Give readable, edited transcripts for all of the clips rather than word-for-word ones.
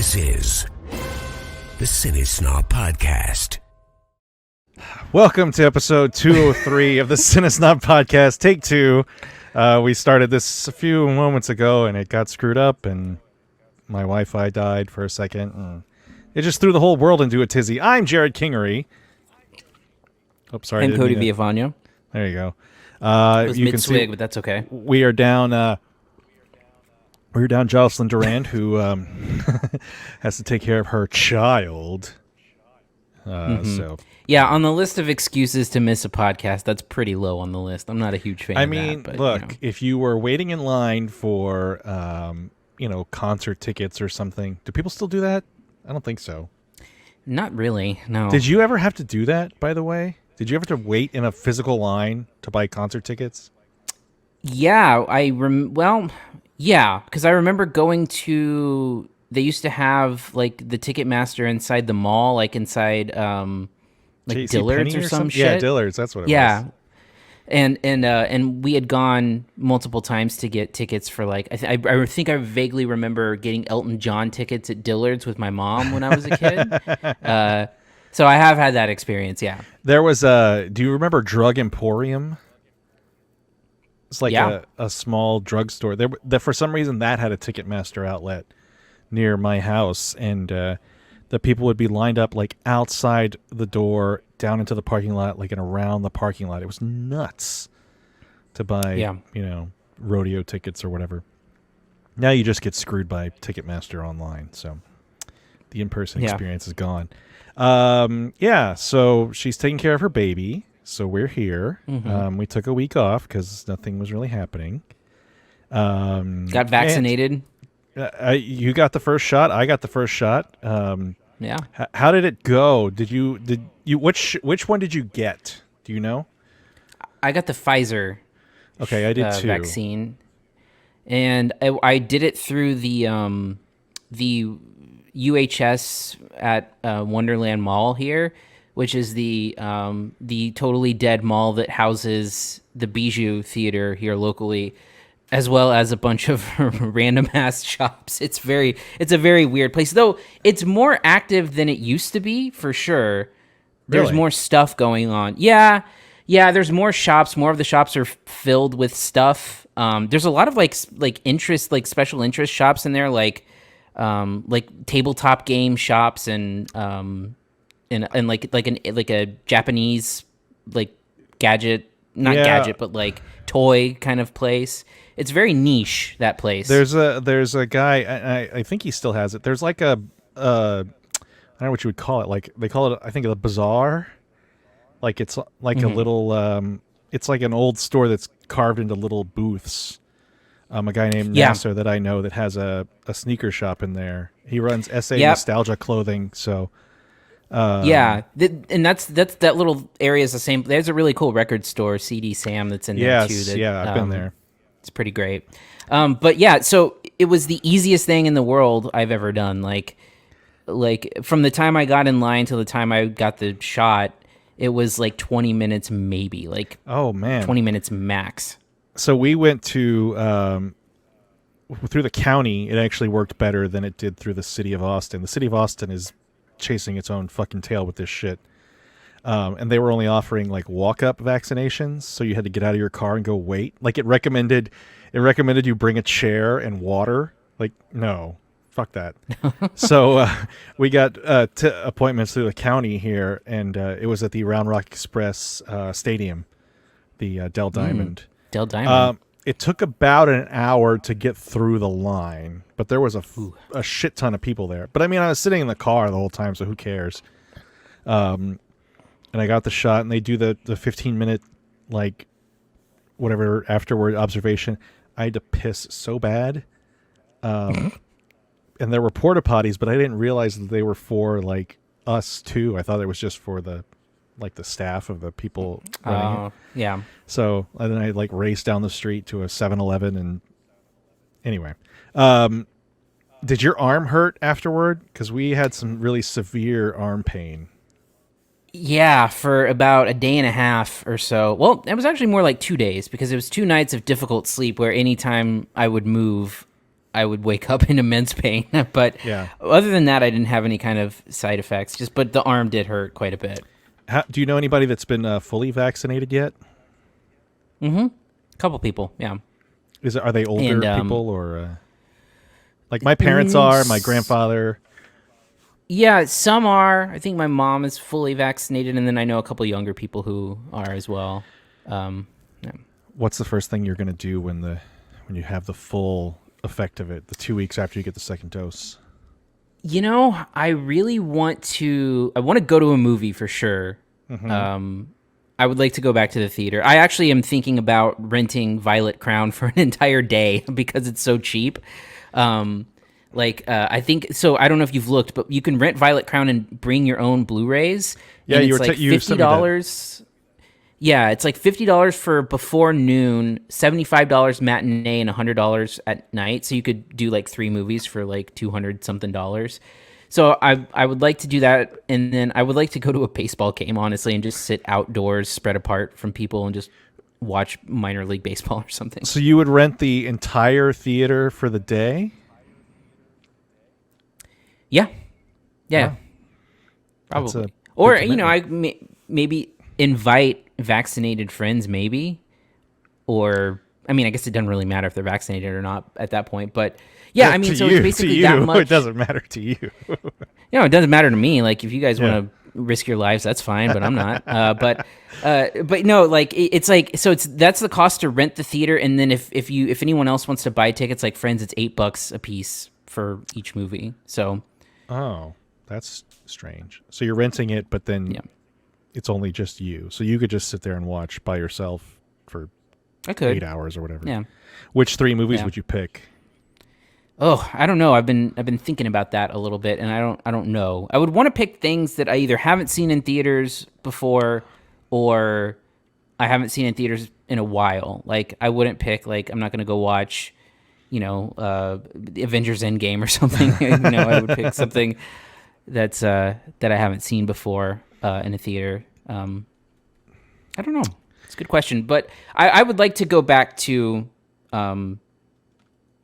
This is the CineSnob Podcast. Welcome to episode 203 of the CineSnob Podcast, take two. We started this a few moments ago, and it got screwed up, and my Wi-Fi died for a second. And it just threw the whole world into a tizzy. I'm Jerrod Kingery. Oh, sorry. And Cody Villavagno. There you go. It was you mid-swig, but that's okay. We are down... We're down Jocelyn Durand, who has to take care of her child. So, yeah, on the list of excuses to miss a podcast, that's pretty low on the list. I'm not a huge fan. I of mean, that, but, look, if you were waiting in line for, concert tickets or something, do people still do that? I don't think so. Not really. No. Did you ever have to do that? By the way, did you ever have to wait in a physical line to buy concert tickets? Yeah, yeah, because I remember going to. They used to have like the Ticketmaster inside the mall, like inside like Dillard's or some shit. Yeah, Dillard's. That's what it was. Yeah, and we had gone multiple times to get tickets for like I think I vaguely remember getting Elton John tickets at Dillard's with my mom when I was a kid. So I have had that experience. Yeah, there was a. Do you remember Drug Emporium? It's like a small drugstore. There, for some reason, that had a Ticketmaster outlet near my house, and the people would be lined up like outside the door, down into the parking lot, like and around the parking lot. It was nuts to buy, rodeo tickets or whatever. Now you just get screwed by Ticketmaster online, so the in-person experience is gone. So she's taking care of her baby. So we're here. Mm-hmm. We took a week off because nothing was really happening. Got vaccinated. You got the first shot. I got the first shot. Yeah. How did it go? Did you which one did you get? Do you know? I got the Pfizer. Okay, I did too. Vaccine, and I did it through the UHS at Wonderland Mall here, which is the totally dead mall that houses the Bijou Theater here locally, as well as a bunch of random ass shops. It's a very weird place, though. It's more active than it used to be, for sure. There's more stuff going on. Yeah. There's more shops. More of the shops are filled with stuff. There's a lot of like special interest shops in there, like tabletop game shops and like a Japanese like gadget, but like toy kind of place. It's very niche, that place. There's a guy, I think he still has it. There's like I don't know what you would call it. Like they call it, I think, a bazaar. Like it's like a little, it's like an old store that's carved into little booths. A guy named Nasser that I know that has a sneaker shop in there. He runs SA Nostalgia Clothing, so. And that's that little area is the same. There's a really cool record store, CD Sam, that's in there too. I've been there. It's pretty great. But yeah, so it was the easiest thing in the world I've ever done. Like from the time I got in line till the time I got the shot, it was like 20 minutes maybe. Like, oh man, 20 minutes max. So we went to through the county. It actually worked better than it did through the city of Austin. The city of Austin is chasing its own fucking tail with this shit. And they were only offering like walk-up vaccinations, so you had to get out of your car and go wait. Like it recommended you bring a chair and water. Like, no, fuck that. So we got appointments through the county here, and it was at the Round Rock Express Stadium, the Dell Diamond. Dell Diamond. It took about an hour to get through the line, but there was a shit ton of people there. But I mean, I was sitting in the car the whole time, so who cares? And I got the shot, and they do the 15-minute, like, whatever, afterward observation. I had to piss so bad. And there were porta potties, but I didn't realize that they were for, like, us, too. I thought it was just for the staff of the people running it. Yeah. So then I, like, raced down the street to a 7-Eleven, and anyway. Did your arm hurt afterward? Because we had some really severe arm pain. Yeah, for about a day and a half or so. Well, it was actually more like 2 days because it was 2 nights of difficult sleep where anytime I would move, I would wake up in immense pain. But Yeah. other than that, I didn't have any kind of side effects. But the arm did hurt quite a bit. Do you know anybody that's been fully vaccinated yet? Mm-hmm. A couple people, yeah. Are they older people or like my parents are, my grandfather? Yeah, some are. I think my mom is fully vaccinated, and then I know a couple younger people who are as well. Yeah. What's the first thing you're going to do when you have the full effect of it, the 2 weeks after you get the second dose? You know, I really want to go to a movie for sure. Mm-hmm. I would like to go back to the theater. I actually am thinking about renting Violet Crown for an entire day because it's so cheap. I think so. I don't know if you've looked, but you can rent Violet Crown and bring your own Blu-rays. Yeah, and you it's were like $50. Yeah, it's like $50 for before noon, $75 matinee, and $100 at night. So you could do like 3 movies for like $200 something. So I would like to do that, and then I would like to go to a baseball game, honestly, and just sit outdoors, spread apart from people, and just watch minor league baseball or something. So you would rent the entire theater for the day? Yeah. Wow. Probably. Or maybe invite vaccinated friends, maybe. Or I mean, I guess it doesn't really matter if they're vaccinated or not at that point, but. Yeah, I mean, so it's basically that much. It doesn't matter to you. It doesn't matter to me. Like, if you guys want to risk your lives, that's fine, but I'm not. But no, like it's like that's the cost to rent the theater, and then if anyone else wants to buy tickets, like Friends, it's $8 a piece for each movie. So. Oh, that's strange. So you're renting it, but then it's only just you, so you could just sit there and watch by yourself for 8 hours or whatever. Yeah. Which 3 movies would you pick? Oh, I don't know. I've been thinking about that a little bit, and I don't know. I would want to pick things that I either haven't seen in theaters before, or I haven't seen in theaters in a while. Like, I wouldn't pick I'm not going to go watch, the Avengers Endgame or something. I would pick something that's that I haven't seen before in a theater. I don't know. It's a good question, but I would like to go back to.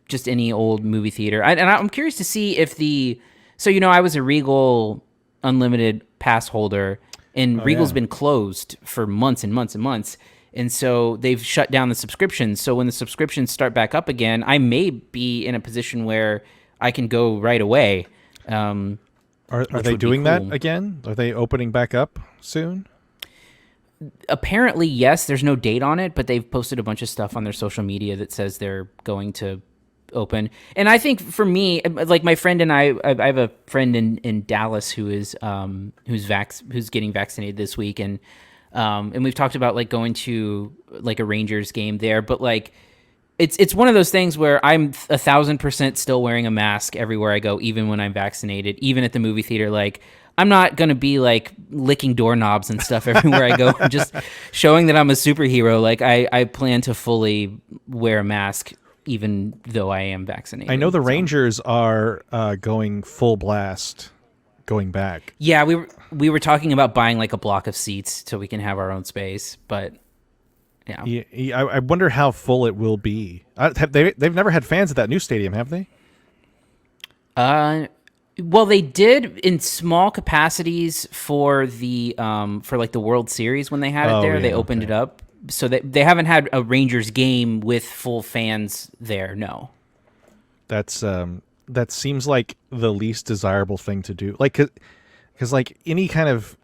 Just any old movie theater. And I'm curious to see if I was a Regal Unlimited pass holder, and Regal's been closed for months and months and months. And so they've shut down the subscriptions. So when the subscriptions start back up again, I may be in a position where I can go right away. Are they doing that again? Are they opening back up soon? Apparently, yes. There's no date on it, but they've posted a bunch of stuff on their social media that says they're going to open. And I think for me, like my friend and I have a friend in Dallas who's getting vaccinated this week, and we've talked about like going to like a Rangers game there, but like it's one of those things where I'm 1,000% still wearing a mask everywhere I go, even when I'm vaccinated, even at the movie theater. Like, I'm not going to be like licking doorknobs and stuff everywhere I go. I'm just showing that I'm a superhero. Like, I plan to fully wear a mask even though I am vaccinated. I know the Rangers are going full blast, going back. Yeah, we were talking about buying like a block of seats so we can have our own space, but yeah. I wonder how full it will be. They've never had fans at that new stadium, have they? Well, they did in small capacities for the for like the World Series when they had it there. Yeah, they opened it up. So they haven't had a Rangers game with full fans there, no. That seems like the least desirable thing to do. Like, because like any kind of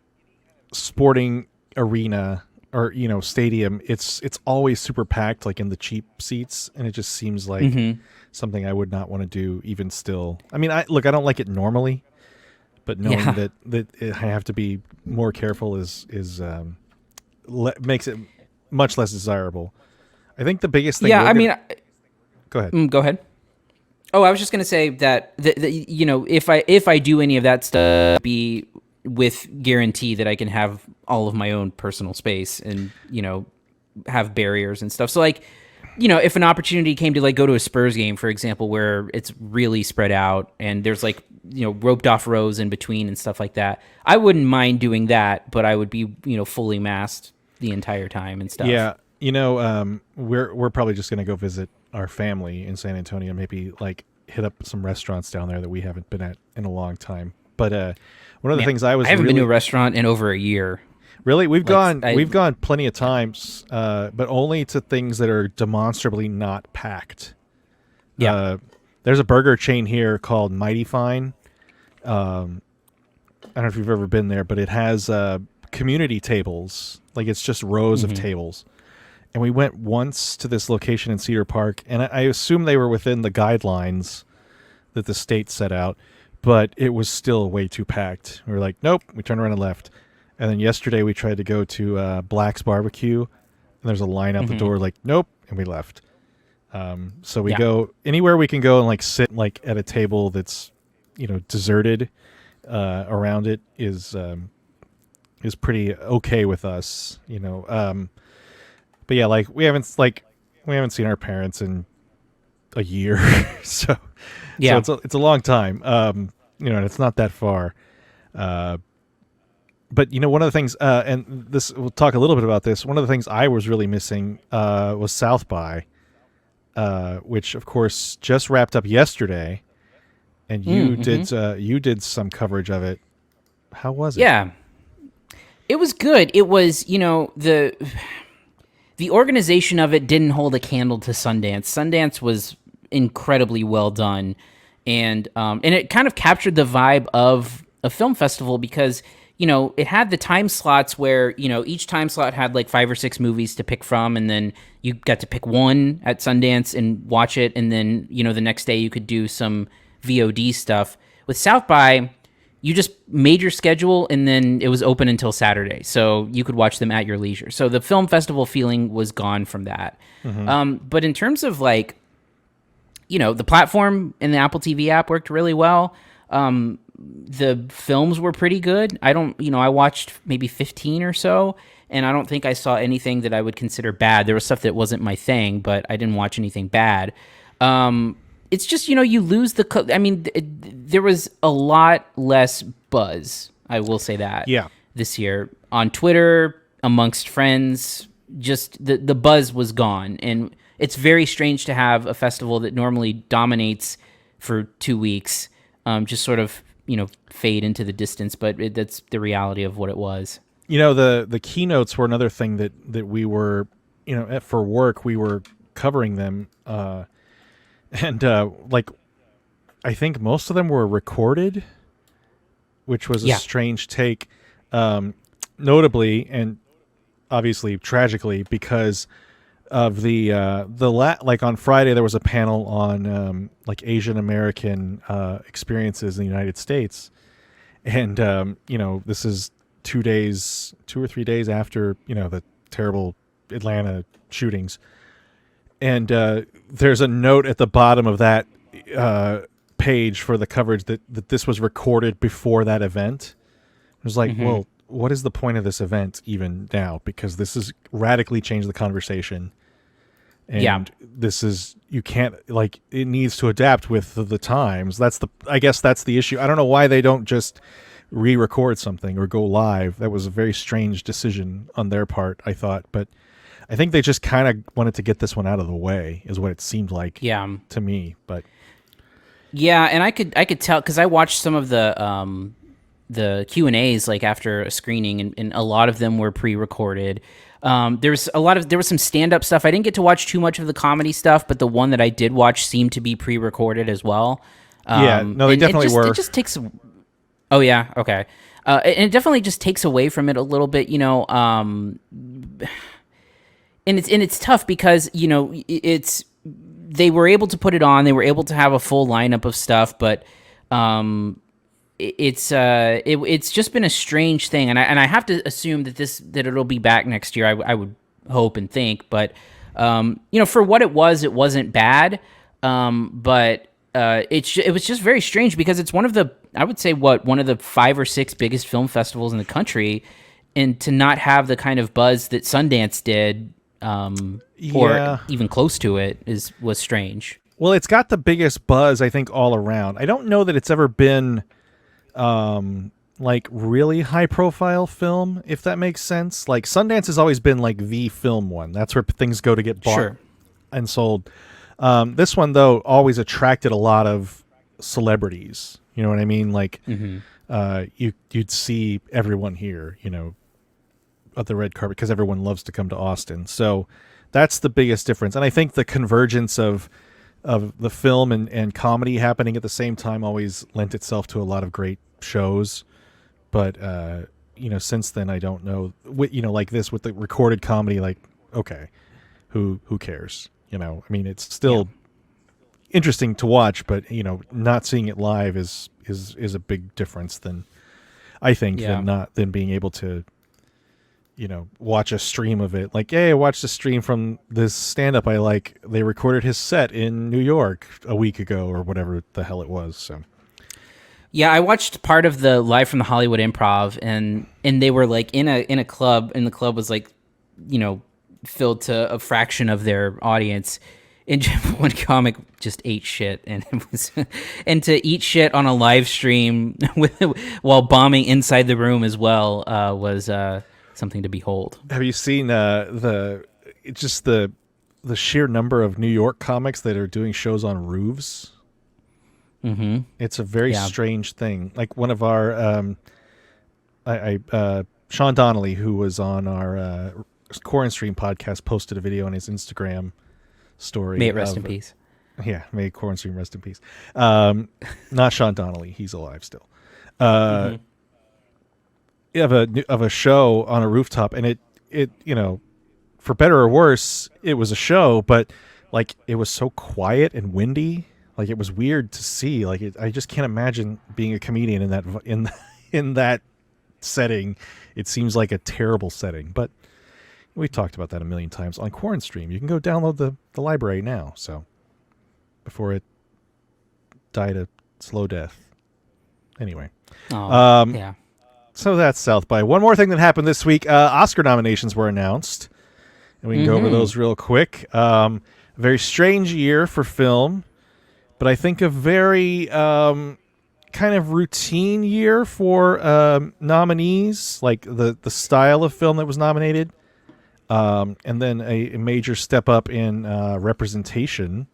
sporting arena or stadium, it's always super packed, like in the cheap seats, and it just seems like something I would not want to do even still. I mean, I don't like it normally, but knowing that I have to be more careful is makes it much less desirable. I think the biggest thing. Yeah, I mean, go ahead. Go ahead. Oh, I was just gonna say that if I do any of that stuff, be with guarantee that I can have all of my own personal space and have barriers and stuff. So like, if an opportunity came to like go to a Spurs game, for example, where it's really spread out and there's like roped off rows in between and stuff like that, I wouldn't mind doing that, but I would be fully masked the entire time and stuff. Yeah, we're probably just gonna go visit our family in San Antonio, maybe like hit up some restaurants down there that we haven't been at in a long time. But one of the things I haven't been to a restaurant in over a year. Really, we've gone plenty of times, but only to things that are demonstrably not packed. Yeah, there's a burger chain here called Mighty Fine. I don't know if you've ever been there, but it has community tables. Like, it's just rows of tables. And we went once to this location in Cedar Park, and I assume they were within the guidelines that the state set out, but it was still way too packed. We were like, nope, we turned around and left. And then yesterday we tried to go to Black's Barbecue, and there's a line out the door, like, nope, and we left. So we go anywhere we can go and like sit like at a table that's, deserted around it is pretty okay with us, But yeah, like we haven't seen our parents in a year, so it's a long time, and it's not that far. But one of the things, and this we'll talk a little bit about this. One of the things I was really missing was South by, which of course just wrapped up yesterday, and you did some coverage of it. How was it? Yeah, it was good. It was the organization of it didn't hold a candle to Sundance. Sundance was incredibly well done, and it kind of captured the vibe of a film festival because it had the time slots where each time slot had like 5 or 6 movies to pick from, and then you got to pick one at Sundance and watch it, and then the next day you could do some VOD stuff. With South by, you just made your schedule, and then it was open until Saturday, so you could watch them at your leisure. So the film festival feeling was gone from that. But in terms of like, the platform and the Apple TV app worked really well. The films were pretty good. I watched maybe 15 or so, and I don't think I saw anything that I would consider bad. There was stuff that wasn't my thing, but I didn't watch anything bad. It's just, you lose there was a lot less buzz, I will say that, this year. On Twitter, amongst friends, just the buzz was gone. And it's very strange to have a festival that normally dominates for 2 weeks, just sort of, fade into the distance. But that's the reality of what it was. The keynotes were another thing that we were, for work, we were covering them. And I think most of them were recorded, which was a strange take, notably and obviously tragically because of on Friday there was a panel on Asian American experiences in the United States, and this is 2 or 3 days after the terrible Atlanta shootings. And there's a note at the bottom of that page for the coverage that this was recorded before that event. It was like, well, what is the point of this event even now? Because this has radically changed the conversation. And this is, you can't, it needs to adapt with the times. I guess that's the issue. I don't know why they don't just re-record something or go live. That was a very strange decision on their part, I thought. But I think they just kind of wanted to get this one out of the way, is what it seemed like to me. But and I could tell because I watched some of the Q&As after a screening, and a lot of them were pre-recorded. There was some stand-up stuff. I didn't get to watch too much of the comedy stuff, but the one that I did watch seemed to be pre-recorded as well. They definitely were. It just takes. Oh yeah, okay. And it definitely just takes away from it a little bit, And it's tough because they were able to put it on. They were able to have a full lineup of stuff, but it's just been a strange thing. And I have to assume that it'll be back next year. I would hope and think, but for what it wasn't bad. But it was just very strange because it's one of the 5 or 6 biggest film festivals in the country, and to not have the kind of buzz that Sundance did. Or even close to it was strange. Well, it's got the biggest buzz, I think, all around. I don't know that it's ever been really high profile film, if that makes sense. Sundance has always been the film one. That's where things go to get bought and sold. This one though always attracted a lot of celebrities. You know what I mean? Like you'd see everyone here, you know, at the red carpet because everyone loves to come to Austin. So that's the biggest difference. And I think the convergence of the film and comedy happening at the same time always lent itself to a lot of great shows. But you know, since then I don't know. You know, like this with the recorded comedy, like okay, who cares? You know, I mean, it's still interesting to watch, but you know, not seeing it live is a big difference than I think than being able to, you know, watch a stream of it. Like, hey, I watched a stream from this stand-up I like. They recorded his set in New York a week ago or whatever the hell it was. So, yeah, I watched part of the Live from the Hollywood Improv, and they were like in a club, and the club was like, you know, filled to a fraction of their audience. And one comic just ate shit, and it was, and to eat shit on a live stream while bombing inside the room as well was something to behold. Have you seen the sheer number of New York comics that are doing shows on roofs? Mm-hmm. It's a very strange thing. Like one of our Sean Donnelly, who was on our Core and Stream podcast, posted a video on his Instagram story. May it rest in peace. Yeah, may Core and Stream rest in peace. Not Sean Donnelly; he's alive still. Of a show on a rooftop, and it you know, for better or worse, it was a show, but like it was so quiet and windy, like it was weird to see. Like I just can't imagine being a comedian in that setting. It seems like a terrible setting, but we talked about that a million times on Core and Stream. You can go download the library now, so before it died a slow death. Anyway. Yeah. So that's South by. One more thing that happened this week, Oscar nominations were announced, and we can go over those real quick. A very strange year for film, but I think a very kind of routine year for nominees, like the style of film that was nominated, and then a major step up in representation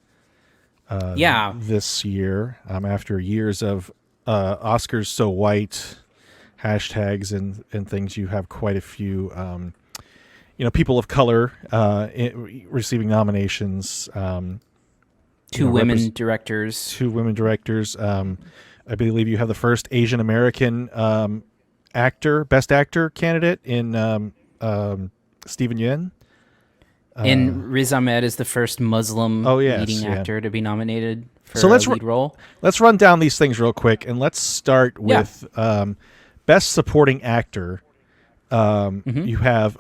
this year after years of Oscars so white hashtags and things. You have quite a few people of color receiving nominations. Two women directors. I believe you have the first Asian American best actor candidate in Steven Yeun. And Riz Ahmed is the first Muslim leading actor to be nominated for a lead role. Let's run down these things real quick, and let's start with Best Supporting Actor. You have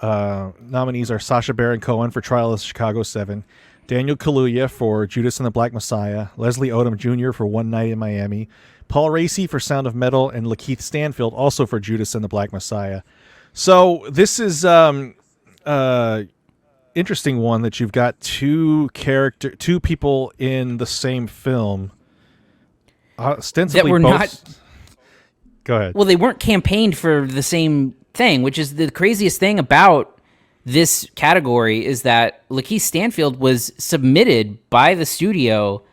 nominees are Sacha Baron Cohen for Trial of Chicago 7, Daniel Kaluuya for Judas and the Black Messiah, Leslie Odom Jr. for One Night in Miami, Paul Raci for Sound of Metal, and Lakeith Stanfield also for Judas and the Black Messiah. So this is interesting one that you've got two people in the same film, ostensibly that were both. Not. Go ahead. Well, they weren't campaigned for the same thing, which is the craziest thing about this category is that Lakeith Stanfield was submitted by the studio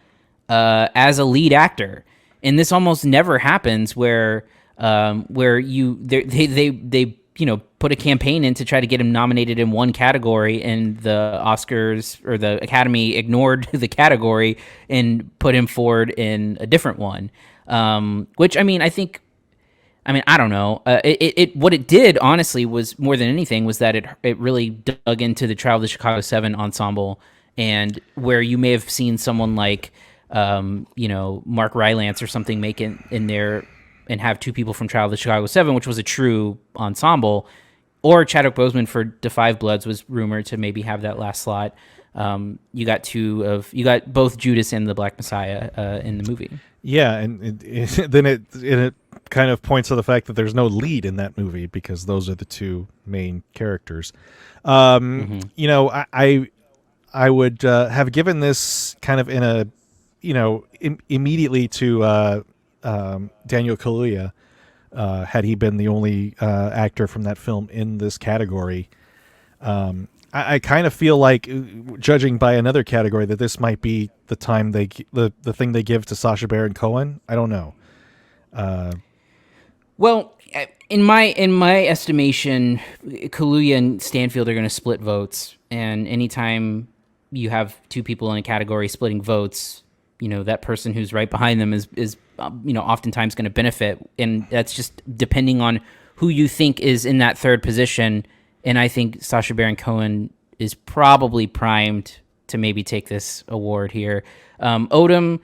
as a lead actor, and this almost never happens where they put a campaign in to try to get him nominated in one category, and the Oscars or the Academy ignored the category and put him forward in a different one. Which I don't know. What it did, honestly, was more than anything was that it really dug into the Trial of the Chicago 7 ensemble, and where you may have seen someone like, Mark Rylance or something make it in there and have two people from Trial of the Chicago 7, which was a true ensemble, or Chadwick Boseman for Da 5 Bloods was rumored to maybe have that last slot. You got both Judas and the Black Messiah in the movie. Yeah, and then it kind of points to the fact that there's no lead in that movie because those are the two main characters. I would have given this kind of in a immediately to Daniel Kaluuya had he been the only actor from that film in this category. I kind of feel like, judging by another category, that this might be the time the thing they give to Sacha Baron Cohen. I don't know. Well, in my estimation, Kaluuya and Stanfield are going to split votes, and anytime you have two people in a category splitting votes, that person who's right behind them is oftentimes going to benefit, and that's just depending on who you think is in that third position. And I think Sacha Baron Cohen is probably primed to maybe take this award here. Odom,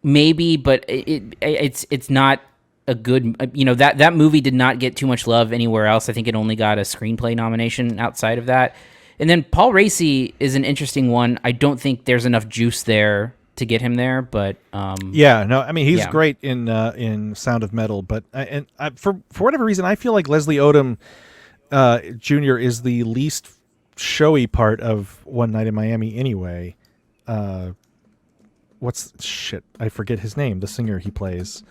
maybe, but it's not a good. That movie did not get too much love anywhere else. I think it only got a screenplay nomination outside of that. And then Paul Raci is an interesting one. I don't think there's enough juice there to get him there, but he's great in Sound of Metal, but for whatever reason, I feel like Leslie Odom Jr. is the least showy part of One Night in Miami anyway. I forget his name, the singer he plays.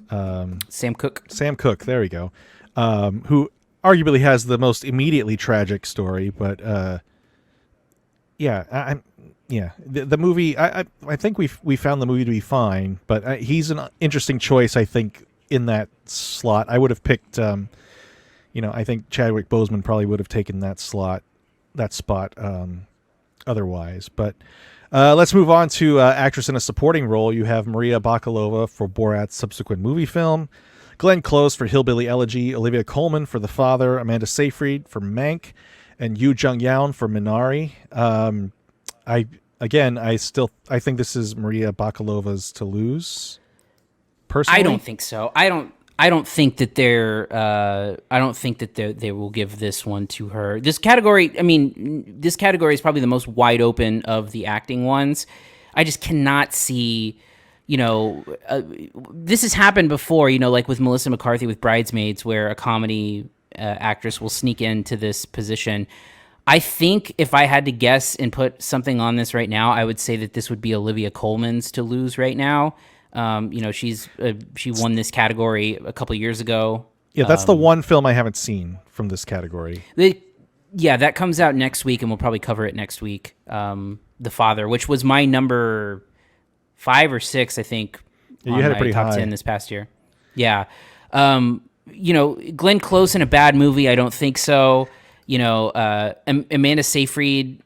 Sam Cooke. Sam Cooke, there we go. Who arguably has the most immediately tragic story, but the movie, I think we found the movie to be fine, but he's an interesting choice, I think, in that slot. I would have picked, I think Chadwick Boseman probably would have taken that spot otherwise. But let's move on to actress in a supporting role. You have Maria Bakalova for Borat's subsequent movie film, Glenn Close for Hillbilly Elegy, Olivia Colman for The Father, Amanda Seyfried for Mank, and Yu Jung-youn for Minari. I think this is Maria Bakalova's to lose. Personally, I don't think so. I don't think that they will give this one to her. This category is probably the most wide open of the acting ones. I just cannot see. This has happened before. Like with Melissa McCarthy with Bridesmaids, where a comedy actress will sneak into this position. I think if I had to guess and put something on this right now, I would say that this would be Olivia Colman's to lose right now. She won this category a couple years ago. Yeah, that's the one film I haven't seen from this category. That comes out next week, and we'll probably cover it next week. The Father, which was my number 5 or 6, I think. Yeah, you had it pretty top high. 10 this past year. Yeah. Glenn Close in a bad movie, I don't think so. Amanda Seyfried,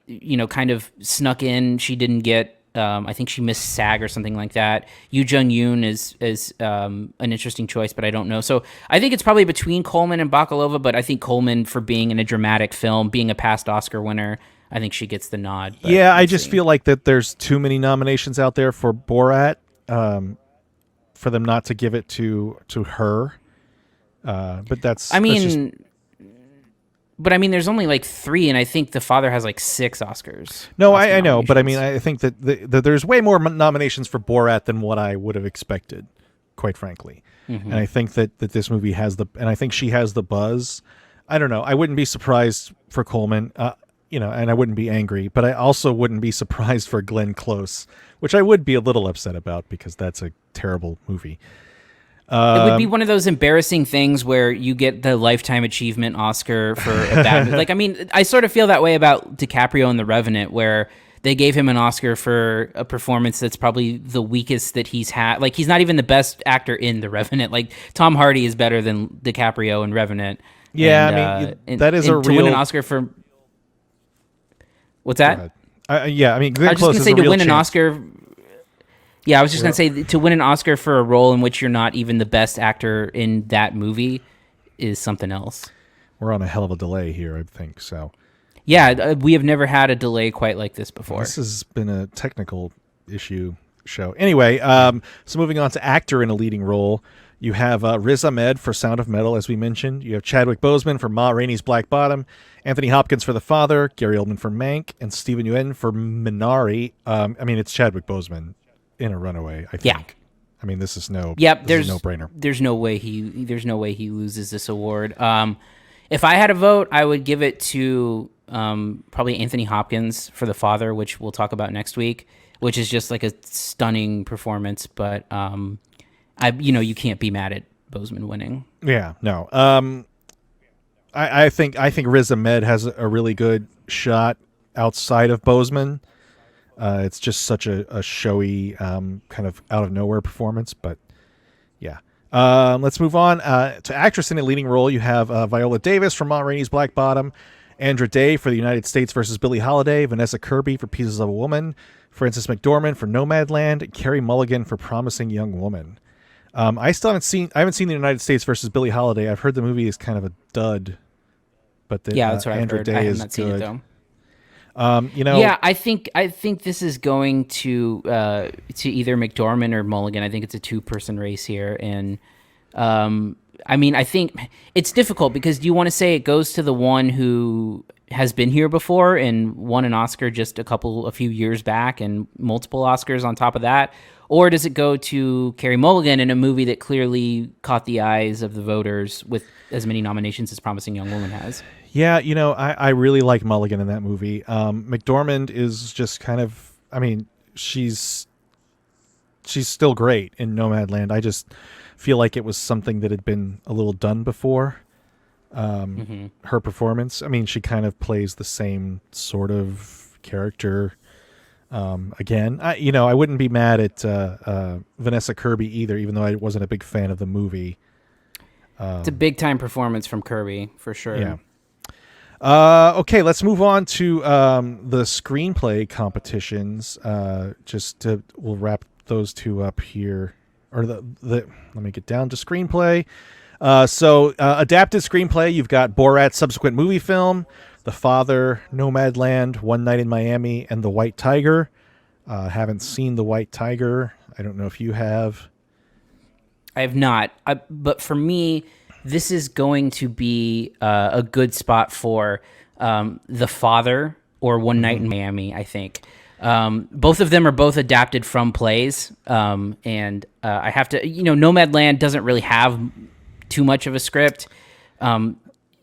kind of snuck in. She didn't get, I think she missed SAG or something like that. Yu Jung-yoon is an interesting choice, but I don't know. So I think it's probably between Coleman and Bakalova, but I think Coleman, for being in a dramatic film, being a past Oscar winner, I think she gets the nod. Yeah, I just feel like that there's too many nominations out there for Borat, for them not to give it to her. But that's... But there's only like 3, and I think The Father has like 6 Oscars. No, I know, but I think that there's way more nominations for Borat than what I would have expected, quite frankly. Mm-hmm. And I think that this movie has and I think she has the buzz. I don't know. I wouldn't be surprised for Coleman, and I wouldn't be angry, but I also wouldn't be surprised for Glenn Close, which I would be a little upset about because that's a terrible movie. It would be one of those embarrassing things where you get the Lifetime Achievement Oscar for a bad movie. I sort of feel that way about DiCaprio in The Revenant, where they gave him an Oscar for a performance that's probably the weakest that he's had. Like, he's not even the best actor in The Revenant. Like, Tom Hardy is better than DiCaprio in Revenant. Yeah, that is a real... To win an Oscar for... What's that? Glenn Close is a real chance. I was just going to say, to win an Oscar... Yeah, I was just going to say, to win an Oscar for a role in which you're not even the best actor in that movie is something else. We're on a hell of a delay here, I think, so... Yeah, we have never had a delay quite like this before. This has been a technical issue show. Anyway, so moving on to actor in a leading role, you have Riz Ahmed for Sound of Metal, as we mentioned. You have Chadwick Boseman for Ma Rainey's Black Bottom, Anthony Hopkins for The Father, Gary Oldman for Mank, and Steven Yeun for Minari. It's Chadwick Boseman in a runaway, I think. Yeah. This is no no-brainer. There's no way he loses this award. If I had a vote, I would give it to probably Anthony Hopkins for The Father, which we'll talk about next week, which is just like a stunning performance. But you can't be mad at Boseman winning. Yeah, no. I think Riz Ahmed has a really good shot outside of Bozeman. It's just such a showy kind of out of nowhere performance, but yeah. Let's move on to actress in a leading role. You have Viola Davis for Ma Rainey's Black Bottom, Andra Day for The United States versus Billie Holiday, Vanessa Kirby for Pieces of a Woman, Frances McDormand for Nomadland, Carey Mulligan for Promising Young Woman. I haven't seen The United States versus Billie Holiday. I've heard the movie is kind of a dud, but that's what Andra I've heard. Day I have is not seen it though. Yeah, I think this is going to either McDormand or Mulligan. I think it's a 2-person race here, and I think it's difficult because do you want to say it goes to the one who has been here before and won an Oscar just a few years back and multiple Oscars on top of that, or does it go to Carey Mulligan in a movie that clearly caught the eyes of the voters with as many nominations as Promising Young Woman has? Yeah, I really like Mulligan in that movie. McDormand is just kind of, she's still great in Nomadland. I just feel like it was something that had been a little done before. Her performance, she kind of plays the same sort of character again. I wouldn't be mad at Vanessa Kirby either, even though I wasn't a big fan of the movie. It's a big time performance from Kirby for sure. Yeah. Okay, let's move on to the screenplay competitions. We'll wrap those two up here. Or let me get down to screenplay. Adapted screenplay, you've got Borat's subsequent movie film, The Father, Nomadland, One Night in Miami, and The White Tiger. Haven't seen The White Tiger. I don't know if you have. I have not. But for me, this is going to be a good spot for The Father or One Night in Miami, I think. Both of them are both adapted from plays. And I have to, Nomadland doesn't really have too much of a script. And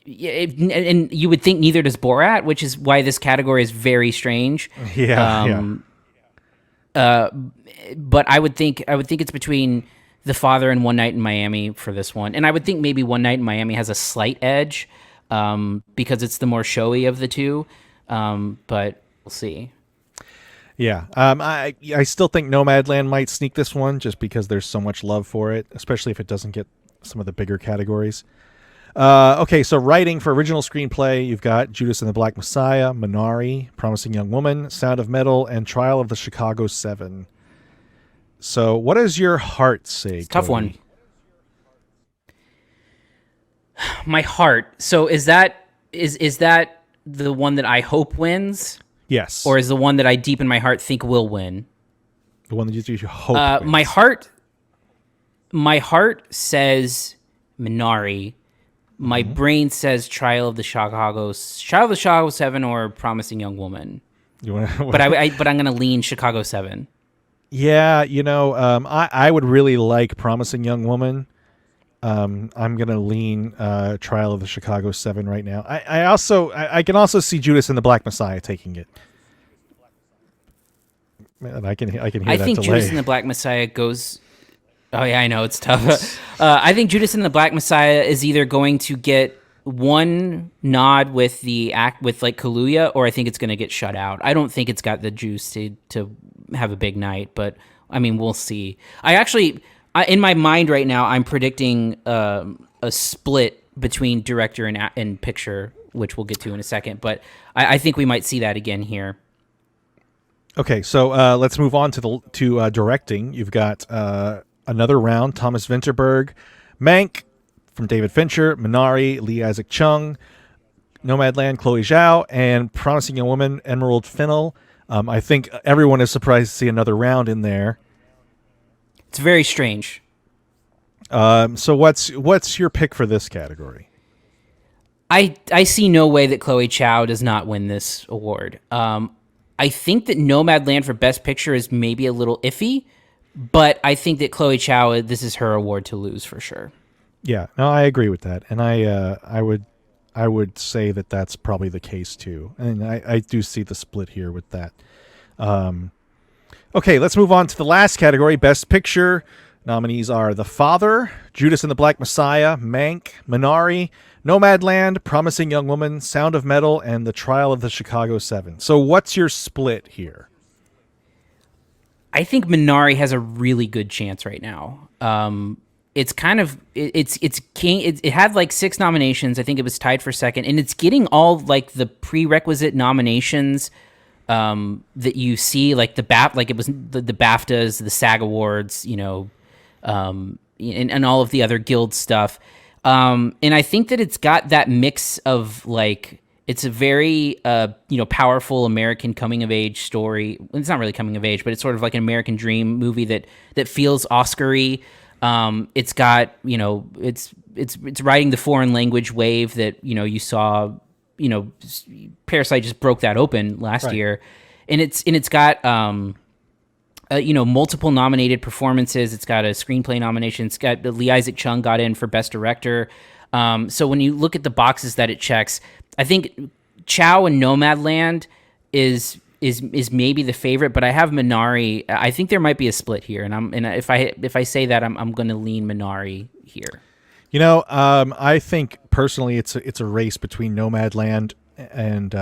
you would think neither does Borat, which is why this category is very strange. Yeah. But I would think it's between The Father and One Night in Miami for this one. And I would think maybe One Night in Miami has a slight edge because it's the more showy of the two. But we'll see. Yeah. I still think Nomadland might sneak this one just because there's so much love for it, especially if it doesn't get some of the bigger categories. Okay, so writing for original screenplay, you've got Judas and the Black Messiah, Minari, Promising Young Woman, Sound of Metal, and Trial of the Chicago 7. So what does your heart say, it's a tough Cody? one. My heart. So is that the one that I hope wins? Yes. Or is the one that I deep in my heart think will win? The one that you hope wins. My heart says Minari. My brain says Trial of the Chicago 7 or Promising Young Woman. But I'm going to lean Chicago 7. Yeah, I would really like Promising Young Woman. I'm going to lean Trial of the Chicago 7 right now. I can also see Judas and the Black Messiah taking it. And I can hear that delay. I think Judas and the Black Messiah goes... Oh, yeah, I know. It's tough. I think Judas and the Black Messiah is either going to get one nod with the act with like Kaluuya, or I think it's going to get shut out. I don't think it's got the juice to have a big night, but we'll see. In my mind right now, I'm predicting a split between director and picture, which we'll get to in a second. But I think we might see that again here. Okay, so let's move on to directing. You've got Another Round, Thomas Vinterberg, Mank from David Fincher, Minari, Lee Isaac Chung, Nomadland, Chloe Zhao, and Promising Young Woman, Emerald Fennell. I think everyone is surprised to see Another Round in there. It's very strange. So what's your pick for this category? I see no way that Chloe Zhao does not win this award. I think that Nomadland for Best Picture is maybe a little iffy, but I think that Chloe Zhao, this is her award to lose for sure. Yeah, no, I agree with that, and I would say that that's probably the case too, and I do see the split here with that. Okay, let's move on to the last category, Best Picture. Nominees are The Father, Judas and the Black Messiah, Mank, Minari, Nomadland, Promising Young Woman, Sound of Metal, and The Trial of the Chicago 7. So what's your split here? I think Minari has a really good chance right now. It's kind of it's king. It had like 6 nominations. I think it was tied for second, and it's getting all like the prerequisite nominations that you see, like it was the BAFTAs, the SAG Awards, and all of the other guild stuff. And I think that it's got that mix of like. It's a very, powerful American coming of age story. It's not really coming of age, but it's sort of like an American dream movie that feels Oscar-y. It's got, it's riding the foreign language wave that, you saw, Parasite just broke that open last year. And it's got, multiple nominated performances. It's got a screenplay nomination. It's got Lee Isaac Chung got in for Best Director. So when you look at the boxes that it checks, I think Chow and Nomadland is maybe the favorite, but I have Minari. I think there might be a split here, and if I say that, I'm going to lean Minari here. I think personally it's a race between Nomadland and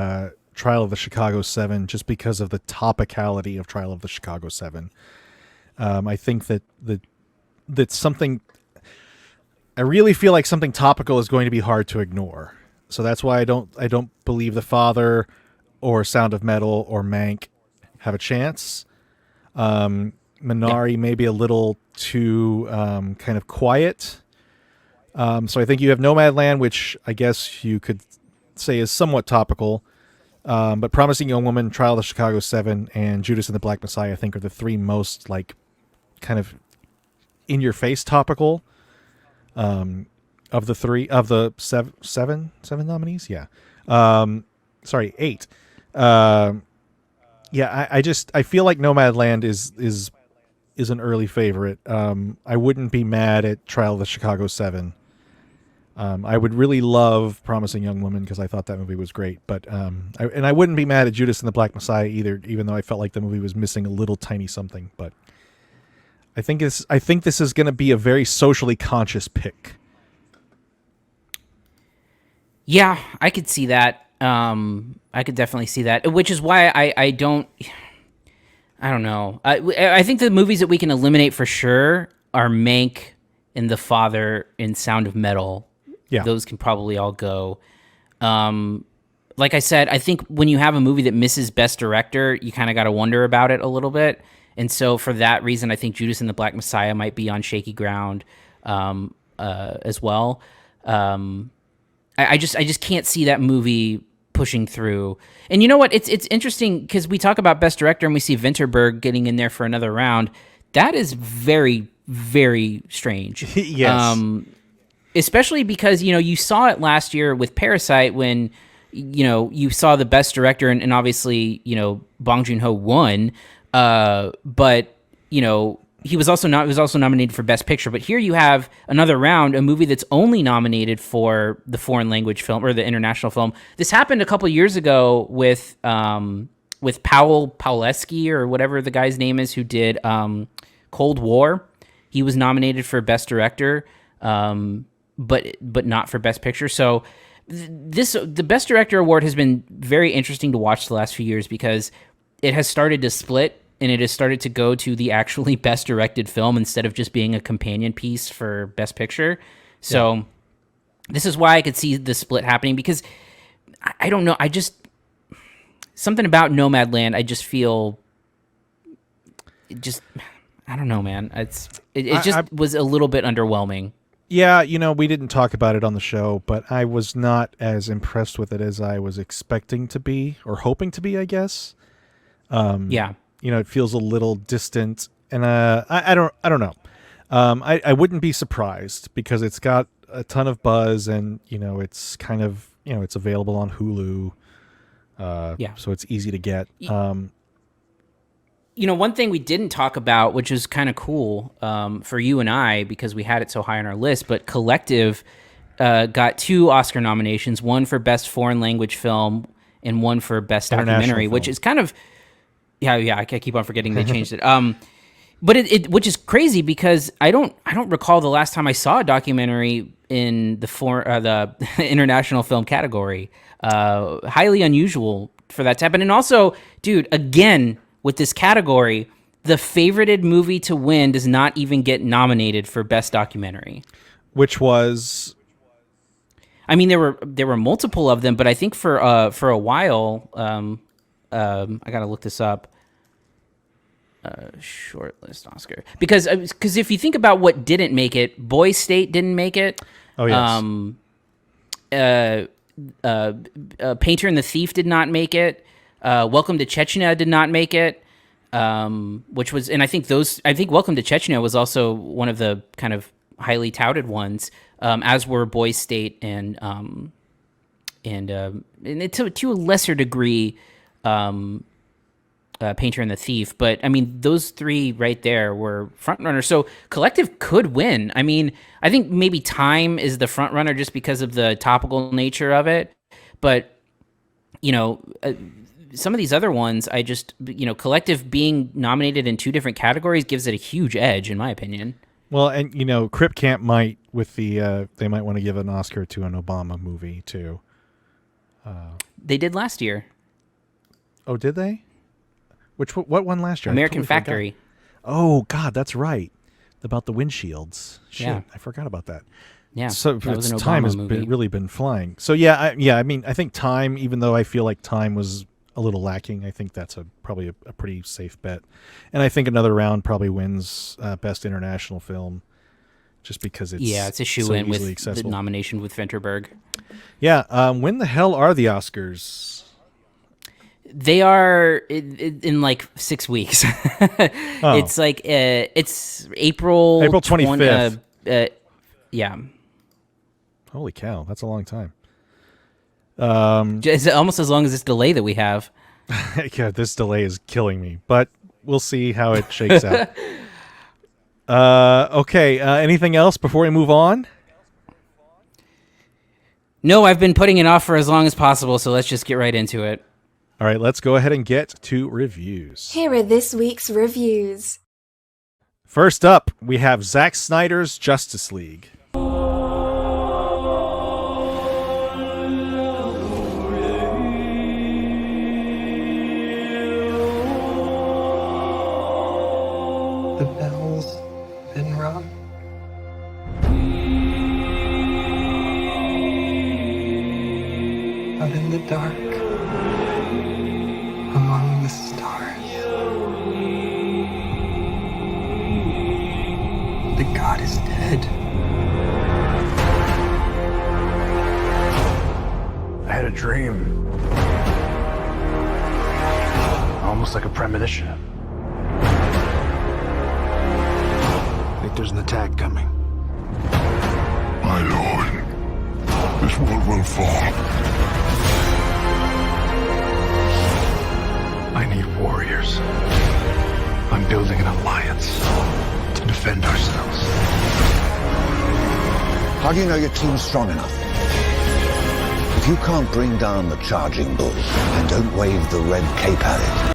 Trial of the Chicago 7, just because of the topicality of Trial of the Chicago 7. I think that something. I really feel like something topical is going to be hard to ignore. So that's why I don't believe The Father or Sound of Metal or Mank have a chance. Minari may be a little too kind of quiet. So I think you have Nomadland, which I guess you could say is somewhat topical. But Promising Young Woman, Trial of the Chicago 7, and Judas and the Black Messiah, I think, are the 3 most like kind of in your face topical. Of the 7 nominees, yeah. 8. I feel like Nomadland is an early favorite. I wouldn't be mad at Trial of the Chicago 7. I would really love Promising Young Woman because I thought that movie was great, but I wouldn't be mad at Judas and the Black Messiah either, even though I felt like the movie was missing a little tiny something. But I think this is going to be a very socially conscious pick. Yeah, I could see that. I could definitely see that, which is why I don't know. I think the movies that we can eliminate for sure are Mank and The Father and Sound of Metal. Yeah. Those can probably all go. Like I said, I think when you have a movie that misses Best Director, you kind of got to wonder about it a little bit. And so for that reason, I think Judas and the Black Messiah might be on shaky ground as well. I just can't see that movie pushing through. And you know what? It's interesting because we talk about Best Director and we see Vinterberg getting in there for another round. That is very, very strange. Yes. Especially because, you saw it last year with Parasite when, you saw the Best Director and obviously, Bong Joon-ho won. But, he was also nominated for Best Picture, but here you have another round, a movie that's only nominated for the foreign language film or the international film. This happened a couple years ago with Powell Pawlowski or whatever the guy's name is who did Cold War. He was nominated for Best Director, but not for Best Picture. So the Best Director award has been very interesting to watch the last few years because it has started to split. And it has started to go to the actually best directed film instead of just being a companion piece for Best Picture. So This is why I could see the split happening because I don't know. Something about Nomadland, I just feel I don't know, man. It was a little bit underwhelming. Yeah, we didn't talk about it on the show, but I was not as impressed with it as I was expecting to be or hoping to be, I guess. Yeah. It feels a little distant, and I don't know. I wouldn't be surprised because it's got a ton of buzz, and it's kind of it's available on Hulu, so it's easy to get. One thing we didn't talk about, which is kind of cool for you and I because we had it so high on our list, but Collective got 2 Oscar nominations, one for Best Foreign Language Film and one for Best Documentary, which is kind of. Yeah, I keep on forgetting they changed it. But which is crazy because I don't recall the last time I saw a documentary in the international film category. Highly unusual for that to happen. And also, dude, again with this category, the favorited movie to win does not even get nominated for best documentary. Which was, I mean, there were multiple of them, but I think for a while, I gotta look this up. Shortlist Oscar because if you think about what didn't make it, Boy State didn't make it. Oh yes. Painter and the Thief did not make it. Welcome to Chechnya did not make it. Which was, and I think Welcome to Chechnya was also one of the kind of highly touted ones, as were Boy State and it, to a lesser degree, Painter and the Thief. But I mean, those three right there were front runners. So Collective could win. I mean, I think maybe Time is the front runner just because of the topical nature of it. But some of these other ones, I just, Collective being nominated in two different categories gives it a huge edge, in my opinion. Well, and Crip Camp might with the they might want to give an Oscar to an Obama movie too. They did last year. Oh, did they? What one last year? American Factory. Oh God, that's right. About the windshields. Shit, yeah. I forgot about that. Yeah. So Time has really been flying. So yeah. I mean, I think Time, even though I feel like Time was a little lacking, I think that's probably a pretty safe bet. And I think Another Round probably wins Best International Film, just because it's a shoe-in with accessible. The nomination with Vinterberg. Yeah. When the hell are the Oscars? They are in like 6 weeks. It's like it's April 25th. Yeah. Holy cow, that's a long time. It's almost as long as this delay that we have. Yeah, this delay is killing me, but we'll see how it shakes out. Okay, anything else before we move on? No, I've been putting it off for as long as possible, so let's just get right into it. All right, let's go ahead and get to reviews. Here are this week's reviews. First up, we have Zack Snyder's Justice League. The bell's been rung. Out in the dark, among the stars, the god is dead. I had a dream. Almost like a premonition. I think there's an attack coming. My lord, this world will fall. I need warriors. I'm building an alliance to defend ourselves. How do you know your team's strong enough? If you can't bring down the charging bull and don't wave the red cape at it.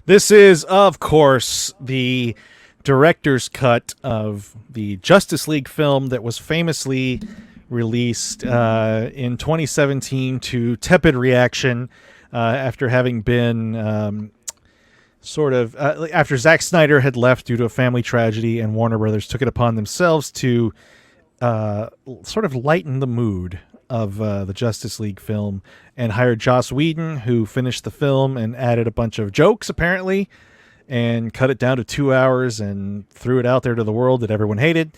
This is, of course, the director's cut of the Justice League film that was famously released in 2017 to tepid reaction after having been after Zack Snyder had left due to a family tragedy, and Warner Brothers took it upon themselves to sort of lighten the mood of the Justice League film and hired Joss Whedon, who finished the film and added a bunch of jokes, apparently, and cut it down to 2 hours and threw it out there to the world that everyone hated.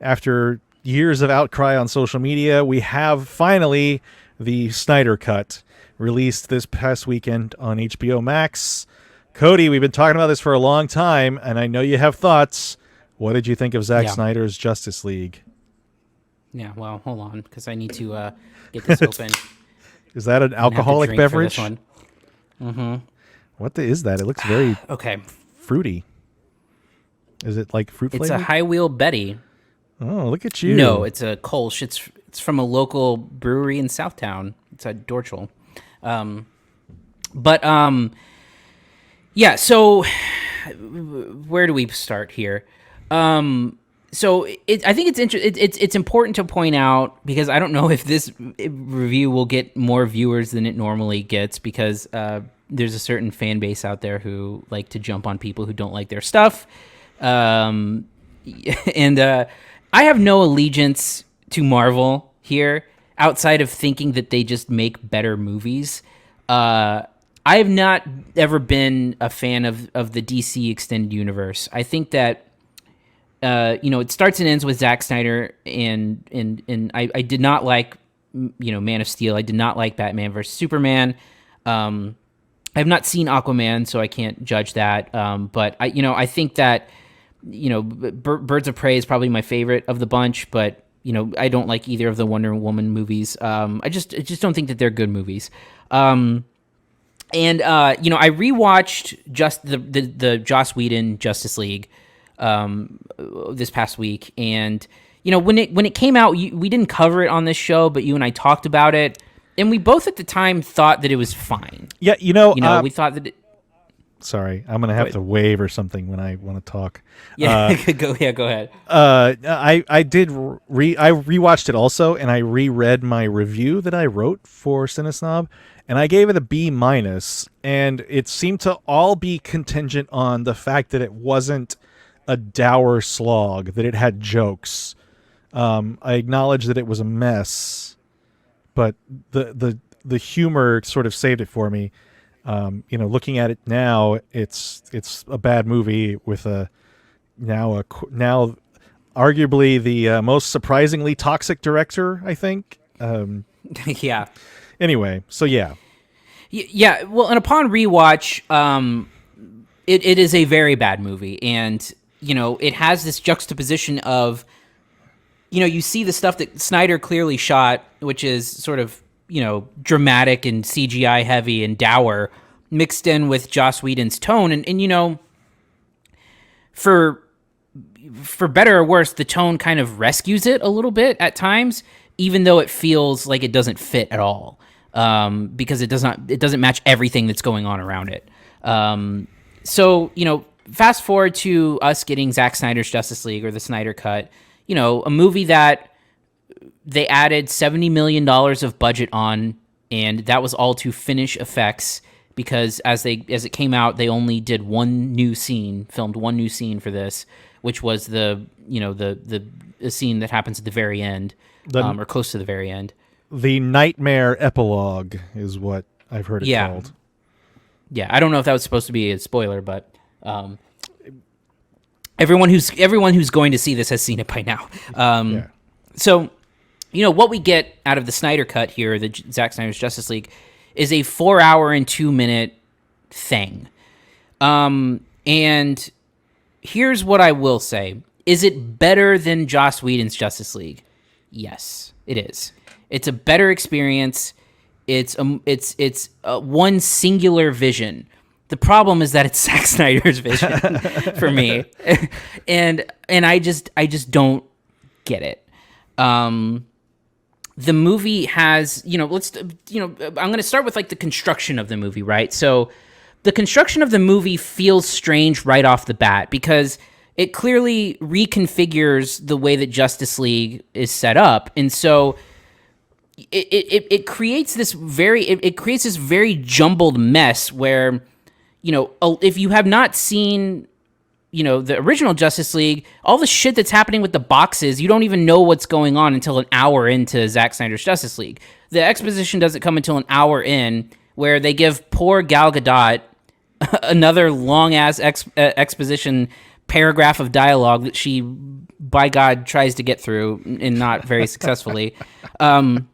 After years of outcry on social media, we have finally the Snyder Cut released this past weekend on HBO Max. Cody, we've been talking about this for a long time, and I know you have thoughts. What did you think of Zack Snyder's Justice League? Yeah, well, hold on, because I need to get this open. Is that an alcoholic beverage? Mm-hmm. What is that? It looks very okay, fruity. Is it like fruit flavored? It's a High Wheel Betty. Oh, look at you. No, it's a Kolsch. It's from a local brewery in Southtown. It's at Dorchel. Yeah, so where do we start here? So I think it's important to point out, because I don't know if this review will get more viewers than it normally gets, because there's a certain fan base out there who like to jump on people who don't like their stuff. And I have no allegiance to Marvel here, outside of thinking that they just make better movies. I have not ever been a fan of the DC extended universe. I think that it starts and ends with Zack Snyder, and I did not like, Man of Steel. I did not like Batman vs Superman. I have not seen Aquaman, so I can't judge that. But I think that Birds of Prey is probably my favorite of the bunch. But I don't like either of the Wonder Woman movies. I just don't think that they're good movies. I rewatched just the Joss Whedon Justice League this past week, and when it came out, we didn't cover it on this show, but you and I talked about it, and we both at the time thought that it was fine. Yeah, we thought that. Sorry, I'm gonna have to wave or something when I want to talk. Yeah, go ahead. I rewatched it also, and I reread my review that I wrote for CineSnob, and I gave it a B-, and it seemed to all be contingent on the fact that it wasn't a dour slog, that it had jokes. I acknowledge that it was a mess, but the humor sort of saved it for me. Looking at it now, it's a bad movie with now arguably the most surprisingly toxic director, I think. Yeah. Anyway, so yeah. Yeah. Well, and upon rewatch, it is a very bad movie, and it has this juxtaposition of, you see the stuff that Snyder clearly shot, which is sort of, dramatic and CGI heavy and dour, mixed in with Joss Whedon's tone. And for better or worse, the tone kind of rescues it a little bit at times, even though it feels like it doesn't fit at all, because it doesn't match everything that's going on around it. So, fast forward to us getting Zack Snyder's Justice League, or the Snyder Cut, a movie that they added $70 million of budget on, and that was all to finish effects, because as it came out, they only did filmed one new scene for this, which was the scene that happens at the very end, or close to the very end. The nightmare epilogue is what I've heard it called. Yeah, I don't know if that was supposed to be a spoiler, but everyone who's going to see this has seen it by now. So, what we get out of the Snyder Cut here, the Zack Snyder's Justice League, is a 4 hour and 2 minute thing. And here's what I will say. Is it better than Joss Whedon's Justice League? Yes, it is. It's a better experience. It's one singular vision. The problem is that it's Zack Snyder's vision for me, and I just don't get it. The movie has, I'm going to start with like the construction of the movie, right? So the construction of the movie feels strange right off the bat, because it clearly reconfigures the way that Justice League is set up, and so it creates this very jumbled mess where, if you have not seen, the original Justice League, all the shit that's happening with the boxes, you don't even know what's going on until an hour into Zack Snyder's Justice League. The exposition doesn't come until an hour in, where they give poor Gal Gadot another long-ass exposition paragraph of dialogue that she, by God, tries to get through, and not very successfully. And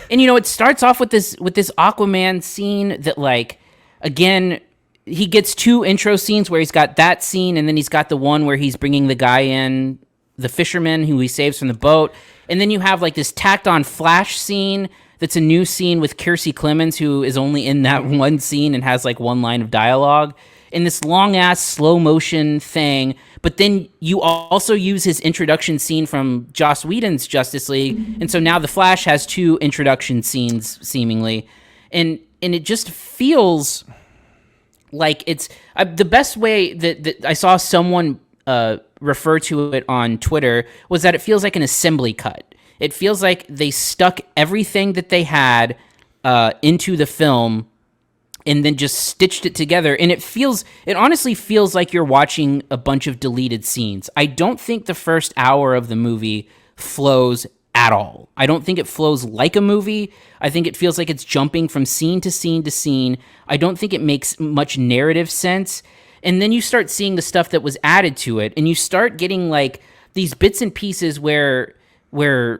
it starts off with this Aquaman scene that, like, again, he gets two intro scenes where he's got that scene, and then he's got the one where he's bringing the guy in, the fisherman who he saves from the boat, and then you have like this tacked on Flash scene that's a new scene with Kiersey Clemons, who is only in that one scene and has like one line of dialogue, in this long ass slow motion thing. But then you also use his introduction scene from Joss Whedon's Justice League, and so now the Flash has two introduction scenes seemingly, and it just feels like it's the best way that I saw someone refer to it on Twitter was that it feels like an assembly cut. It feels like they stuck everything that they had into the film and then just stitched it together. And it honestly feels like you're watching a bunch of deleted scenes. I don't think the first hour of the movie flows at all. I don't think it flows like a movie. I think it feels like it's jumping from scene to scene to scene. I don't think it makes much narrative sense. And then you start seeing the stuff that was added to it, and you start getting like these bits and pieces where the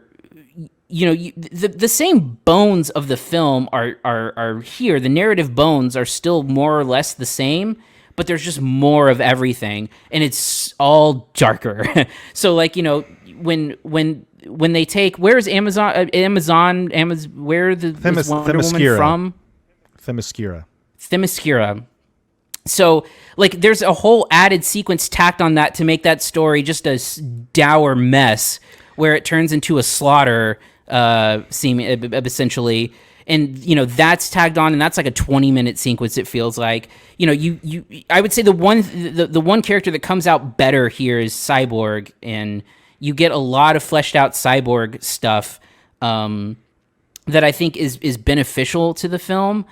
same bones of the film are here. The narrative bones are still more or less the same, but there's just more of everything, and it's all darker. So like, when they take, where's Amazon, where is Wonder Woman from? Themyscira. So like there's a whole added sequence tacked on that to make that story just a dour mess where it turns into a slaughter essentially. And that's tagged on, and that's like a 20-minute sequence. It feels like I would say the one character that comes out better here is Cyborg, and you get a lot of fleshed out Cyborg stuff that I think is beneficial to the film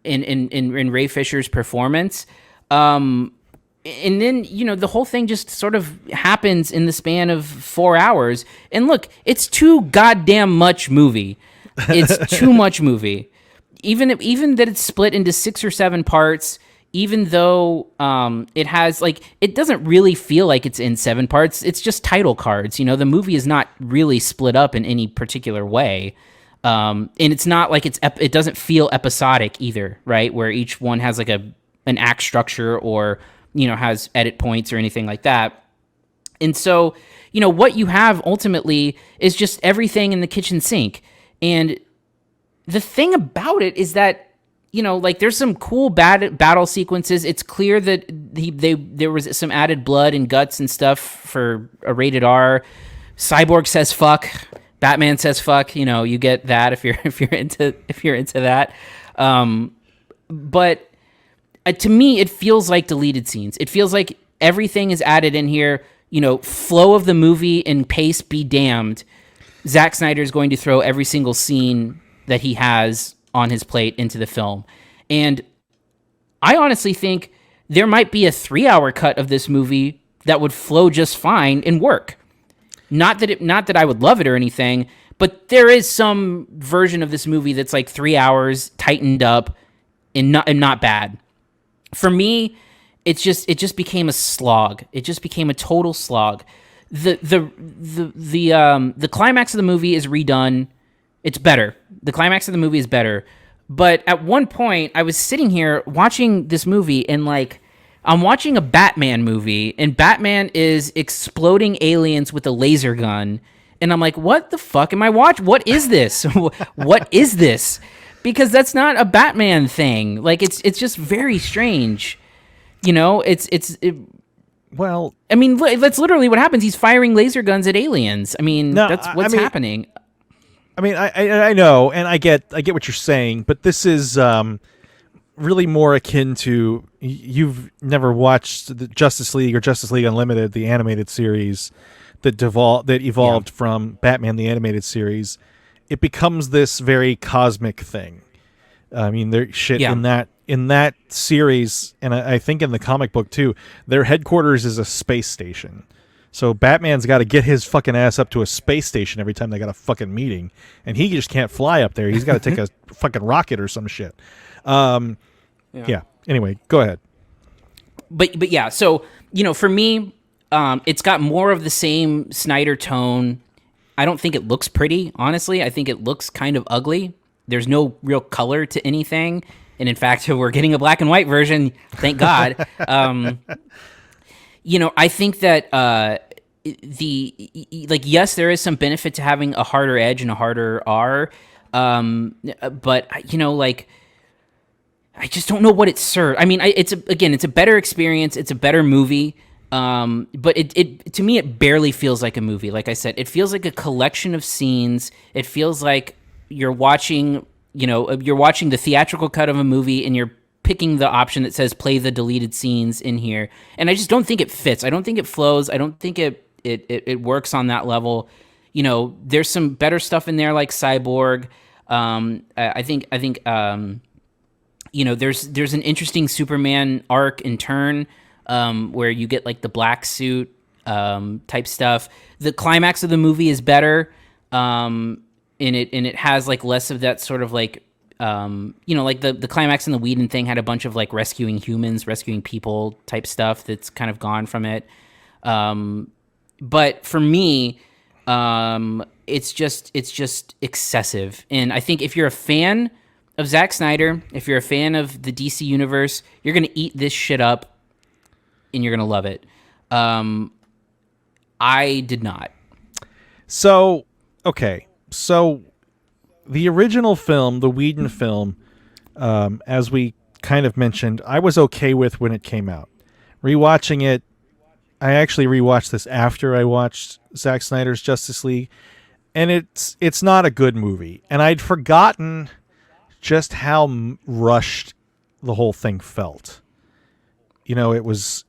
in Ray Fisher's performance. And then, the whole thing just sort of happens in the span of 4 hours. And look, it's too goddamn much movie. It's too much movie. Even that it's split into 6 or 7 parts, even though it has, like, it doesn't really feel like it's in 7 parts. It's just title cards. The movie is not really split up in any particular way. And it's not like it doesn't feel episodic either, right? Where each one has like an act structure or, has edit points or anything like that. And so, what you have ultimately is just everything in the kitchen sink. And the thing about it is that, like there's some cool battle sequences. It's clear that there was some added blood and guts and stuff for a rated R. Cyborg says fuck. Batman says fuck. You get that if you're into that. But to me, it feels like deleted scenes. It feels like everything is added in here. Flow of the movie and pace be damned. Zack Snyder is going to throw every single scene that he has on his plate into the film. And I honestly think there might be a 3-hour cut of this movie that would flow just fine and work. Not that I would love it or anything, but there is some version of this movie that's like 3 hours tightened up and not bad. For me, it just became a slog. It just became a total slog. The climax of the movie is redone. It's better. The climax of the movie is better. But at one point, I was sitting here watching this movie, and like, I'm watching a Batman movie, and Batman is exploding aliens with a laser gun, and I'm like, what the fuck am I watching? What is this? What is this? Because that's not a Batman thing. Like, it's just very strange. Well, I mean, that's literally what happens. He's firing laser guns at aliens. I mean, that's what's happening. I mean, I know, and I get what you're saying, but this is really more akin to, you've never watched the Justice League or Justice League Unlimited, the animated series that evolved from Batman the animated series. It becomes this very cosmic thing. I mean, there's shit in that series, and I think in the comic book too, their headquarters is a space station. So Batman's got to get his fucking ass up to a space station every time they got a fucking meeting, and he just can't fly up there. He's got to take a fucking rocket or some shit. Yeah. Anyway, go ahead. But yeah, so for me, it's got more of the same Snyder tone. I don't think it looks pretty, honestly. I think it looks kind of ugly. There's no real color to anything. And in fact, we're getting a black and white version. Thank God. I think that yes, there is some benefit to having a harder edge and a harder R. But I just don't know what it serves. I mean, it's a better experience. It's a better movie. But it to me, it barely feels like a movie. Like I said, it feels like a collection of scenes. It feels like you're watching the theatrical cut of a movie, and you're picking the option that says play the deleted scenes in here, and I just don't think it fits. I don't think it flows. I don't think it works on that level. You know, there's some better stuff in there like Cyborg. I think you know, there's an interesting Superman arc and turn where you get like the black suit type stuff. The climax of the movie is better, and it has like less of that sort of like you know, like the climax in the Whedon thing had a bunch of like rescuing humans, rescuing people type stuff that's kind of gone from it. But for me, it's just excessive. And I think if you're a fan of Zack Snyder, if you're a fan of the DC universe, you're going to eat this shit up and you're going to love it. I did not. So, okay. So the original film, the Whedon film, as we kind of mentioned, I was okay with when it came out. Rewatching it, I actually rewatched this after I watched Zack Snyder's Justice League, and it's not a good movie. And I'd forgotten just how rushed the whole thing felt. You know, it was.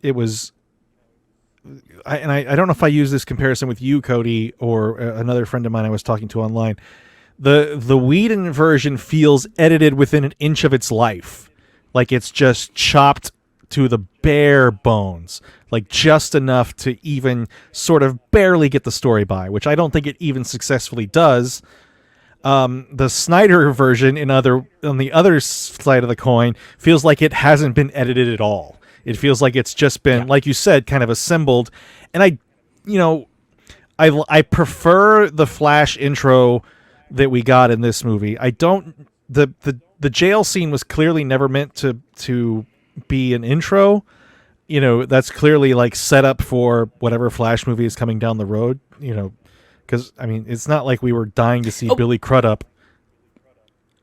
I don't know if I use this comparison with you, Cody, or another friend of mine I was talking to online. The Whedon version feels edited within an inch of its life, like it's just chopped to the bare bones, like just enough to even sort of barely get the story by, which I don't think it even successfully does. The Snyder version, on the other side of the coin, feels like it hasn't been edited at all. It feels like it's just been, like you said, kind of assembled. And I prefer the Flash intro that we got in this movie. I don't. The jail scene was clearly never meant to be an intro. You know, that's clearly like set up for whatever Flash movie is coming down the road. You know, because I mean, it's not like we were dying to see Billy Crudup.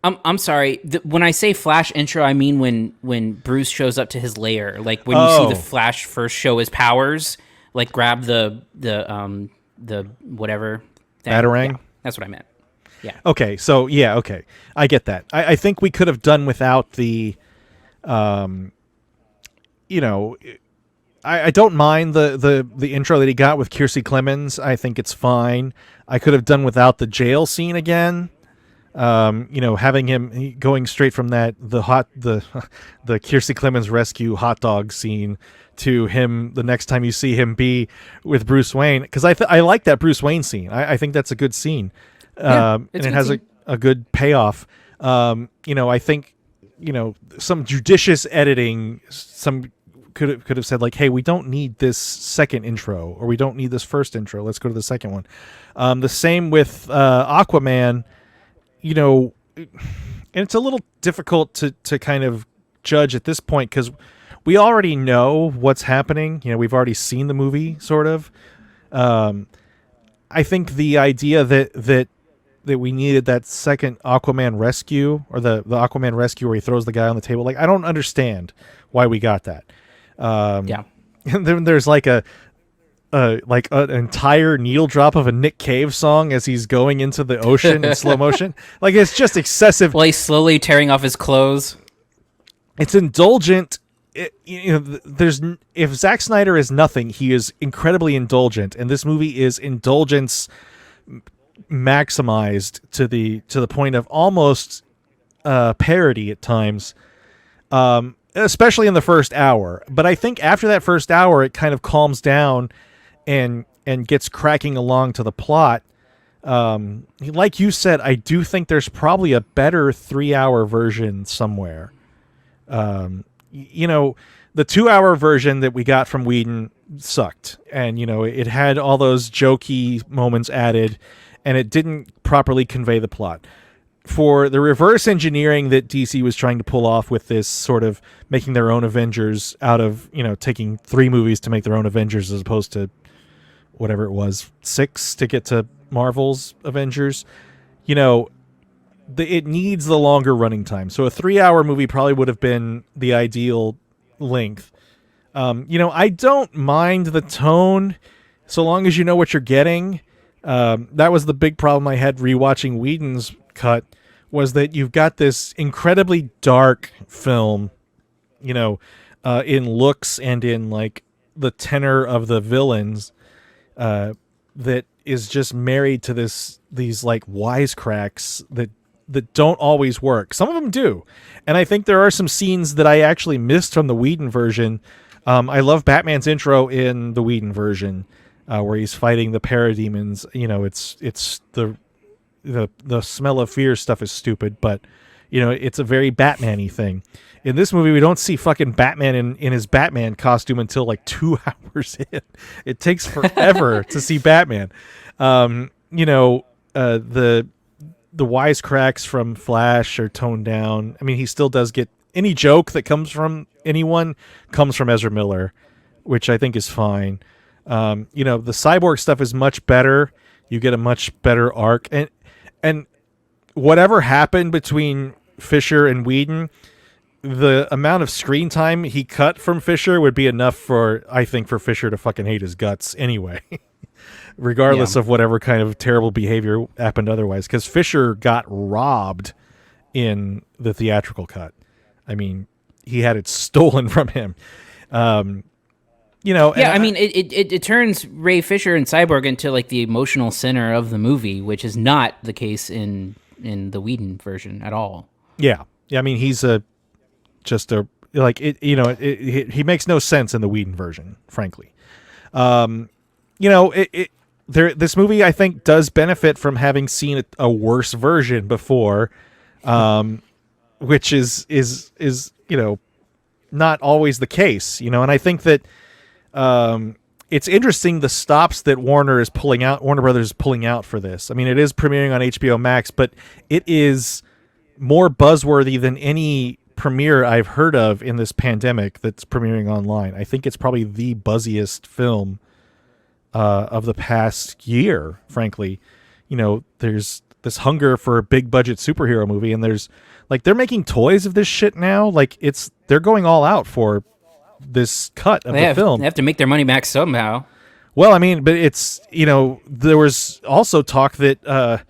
I'm sorry. When I say Flash intro, I mean when Bruce shows up to his lair, like when you see the Flash first show his powers, like grab the whatever thing. Batarang. Yeah, that's what I meant. Yeah. Okay. So yeah. Okay. I get that. I think we could have done without the, you know, I don't mind the intro that he got with Kiersey Clemons. I think it's fine. I could have done without the jail scene again. You know, having him going straight from the Kiersey Clemons rescue hot dog scene to him the next time you see him be with Bruce Wayne, because I like that Bruce Wayne scene. I think that's a good scene, and it has a good payoff. You know, I think, you know, some judicious editing, some could have said like, hey, we don't need this second intro, or we don't need this first intro. Let's go to the second one. The same with Aquaman. You know, and it's a little difficult to kind of judge at this point because we already know what's happening. You know, we've already seen the movie, sort of. I think the idea that we needed that second Aquaman rescue, or the Aquaman rescue where he throws the guy on the table, like, I don't understand why we got that. Yeah. And then there's like an entire needle drop of a Nick Cave song as he's going into the ocean in slow motion. Like, it's just excessive. Well, he's slowly tearing off his clothes. It's indulgent. You know, if Zack Snyder is nothing, he is incredibly indulgent, and this movie is indulgence maximized to the point of almost parody at times. Especially in the first hour. But I think after that first hour, it kind of calms down and gets cracking along to the plot. Like you said, I do think there's probably a better 3-hour version somewhere. You know, the 2-hour version that we got from Whedon sucked. And, you know, it had all those jokey moments added, and it didn't properly convey the plot. For the reverse engineering that DC was trying to pull off with this sort of making their own Avengers out of, you know, taking 3 movies to make their own Avengers as opposed to whatever it was, 6 to get to Marvel's Avengers, you know, it needs the longer running time. So a 3-hour movie probably would have been the ideal length. You know, I don't mind the tone so long as you know what you're getting. That was the big problem I had rewatching Whedon's cut, was that you've got this incredibly dark film in looks and in like the tenor of the villains, that is just married to these like wisecracks that don't always work. Some of them do. And I think there are some scenes that I actually missed from the Whedon version. I love Batman's intro in the Whedon version, where he's fighting the parademons. It's the smell of fear stuff is stupid, but it's a very Batman-y thing. In this movie, we don't see fucking Batman in his Batman costume until like 2 hours in. It takes forever to see Batman. The wisecracks from Flash are toned down. I mean, he still does get any joke that comes from anyone comes from Ezra Miller, which I think is fine. The Cyborg stuff is much better. You get a much better arc, and whatever happened between Fisher and Whedon, the amount of screen time he cut from Fisher would be enough for Fisher to fucking hate his guts anyway, regardless of whatever kind of terrible behavior happened otherwise, because Fisher got robbed in the theatrical cut. I mean, he had it stolen from him. It turns Ray Fisher and Cyborg into like the emotional center of the movie, which is not the case in the Whedon version at all. Yeah. I mean, he's he makes no sense in the Whedon version, frankly. This movie I think does benefit from having seen a worse version before, which is not always the case, and I think that it's interesting the stops that Warner Brothers is pulling out for this. I mean, it is premiering on HBO Max, but it is more buzzworthy than any premiere I've heard of in this pandemic that's premiering online. I think it's probably the buzziest film of the past year, frankly. There's this hunger for a big budget superhero movie, and they're making toys of this shit now. Like they're going all out for this cut of the film. They have to make their money back somehow. Well, I mean, but it's, there was also talk that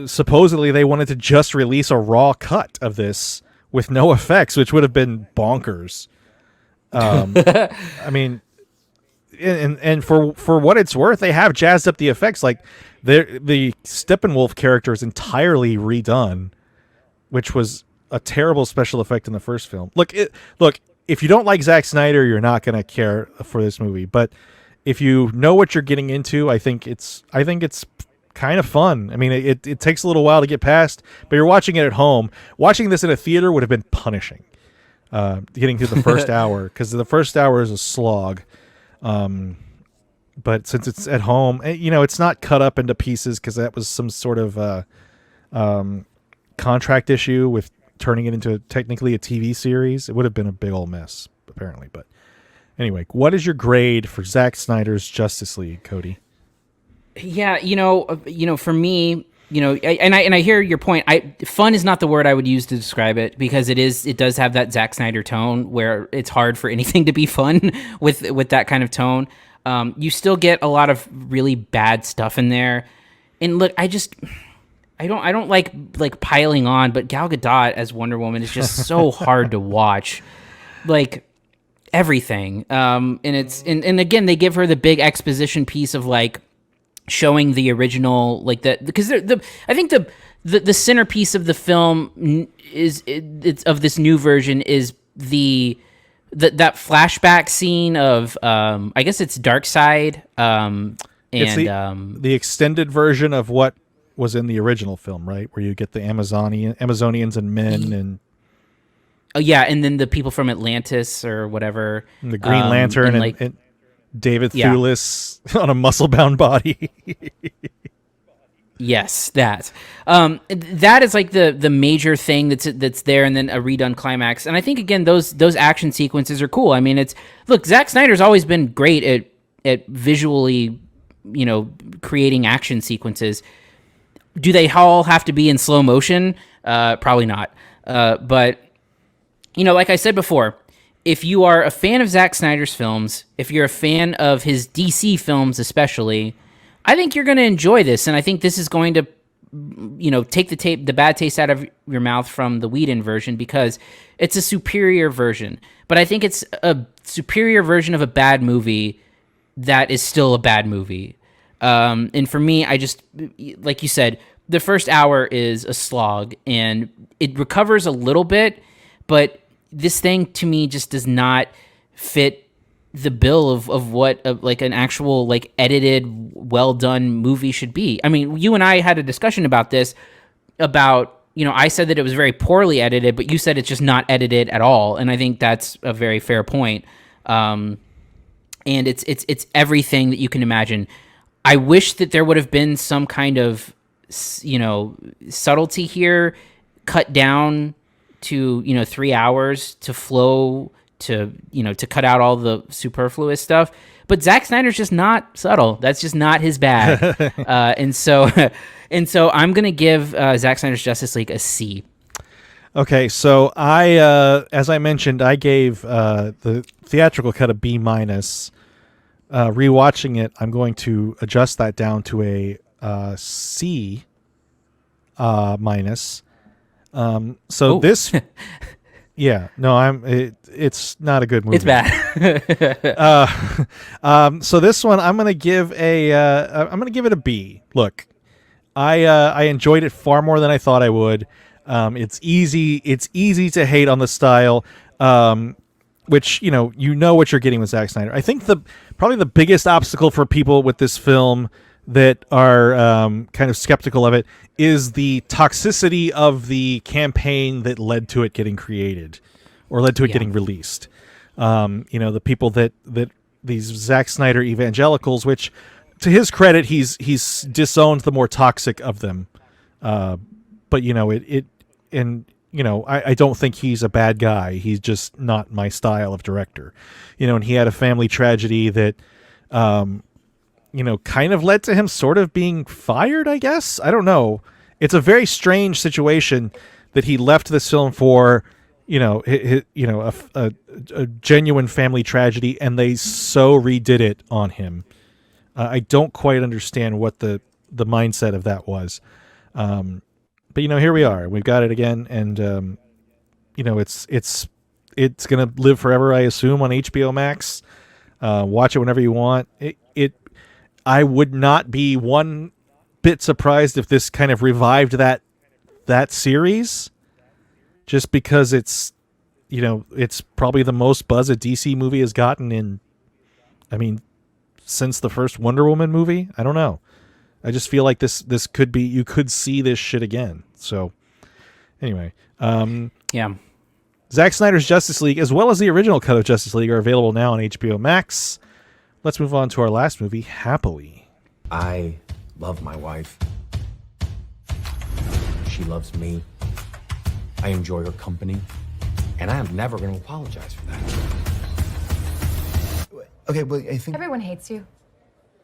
supposedly they wanted to just release a raw cut of this with no effects, which would have been bonkers. I mean, and for what it's worth, they have jazzed up the effects. Like the Steppenwolf character is entirely redone, which was a terrible special effect in the first film. Look, if you don't like Zack Snyder, you're not going to care for this movie. But if you know what you're getting into, I think it's kind of fun. I mean, it takes a little while to get past, but you're watching it at home. Watching this in a theater would have been punishing. Getting through the first hour, because the first hour is a slog. But since it's at home, it's not cut up into pieces, because that was some sort of contract issue with turning it into technically a TV series. It would have been a big old mess, apparently. But anyway, what is your grade for Zack Snyder's Justice League, Cody? Yeah, for me, I hear your point. Fun is not the word I would use to describe it, because it does have that Zack Snyder tone where it's hard for anything to be fun with that kind of tone. You still get a lot of really bad stuff in there. And look, I don't like piling on, but Gal Gadot as Wonder Woman is just so hard to watch. Like everything. And again, they give her the big exposition piece of like showing the original, like because I think the centerpiece of the film it's of this new version is that flashback scene of I guess it's Darkseid, and it's the extended version of what was in the original film, right? Where you get the Amazonians and men and and then the people from Atlantis or whatever, and the Green Lantern and David Thewlis on a muscle-bound body. Yes, that is like the major thing that's there, and then a redone climax. And I think again those action sequences are cool. I mean, Zack Snyder's always been great at visually, creating action sequences. Do they all have to be in slow motion? Probably not. But like I said before, if you are a fan of Zack Snyder's films, if you're a fan of his DC films especially, I think you're going to enjoy this, and I think this is going to take the bad taste out of your mouth from the Whedon version, because it's a superior version. But I think it's a superior version of a bad movie that is still a bad movie. And for me, I just, like you said, the first hour is a slog, and it recovers a little bit, but this thing to me just does not fit the bill of what like an actual like edited, well done movie should be. I mean, you and I had a discussion about this, about, I said that it was very poorly edited, but you said it's just not edited at all, and I think that's a very fair point. And it's everything that you can imagine. I wish that there would have been some kind of subtlety here, cut down to 3 hours to flow, to cut out all the superfluous stuff. But Zack Snyder's just not subtle. That's just not his bag. and so I'm gonna give Zack Snyder's Justice League a C. Okay, so I, as I mentioned, I gave the theatrical cut a B minus. Rewatching it, I'm going to adjust that down to a C minus. This, yeah, no, it's not a good movie. It's bad. So this one, I'm gonna give it a B. Look, I enjoyed it far more than I thought I would. It's easy to hate on the style, which you know what you're getting with Zack Snyder. I think probably the biggest obstacle for people with this film that are kind of skeptical of it is the toxicity of the campaign that led to it getting created or led to it getting released. The people that these Zack Snyder evangelicals, which to his credit, he's disowned the more toxic of them. But I don't think he's a bad guy. He's just not my style of director. And he had a family tragedy that, kind of led to him sort of being fired, I guess. I don't know. It's a very strange situation that he left this film for, a genuine family tragedy, and they so redid it on him. I don't quite understand what the mindset of that was. But here we are. We've got it again, and it's gonna live forever, I assume, on HBO Max. Watch it whenever you want. I would not be one bit surprised if this kind of revived that series, just because it's probably the most buzz a DC movie has gotten since the first Wonder Woman movie. I don't know. I just feel like this could be, you could see this shit again. So anyway, Zack Snyder's Justice League, as well as the original cut of Justice League, are available now on HBO Max. Let's move on to our last movie, Happily. I love my wife. She loves me. I enjoy her company. And I am never going to apologize for that. Okay, well, I think... Everyone hates you.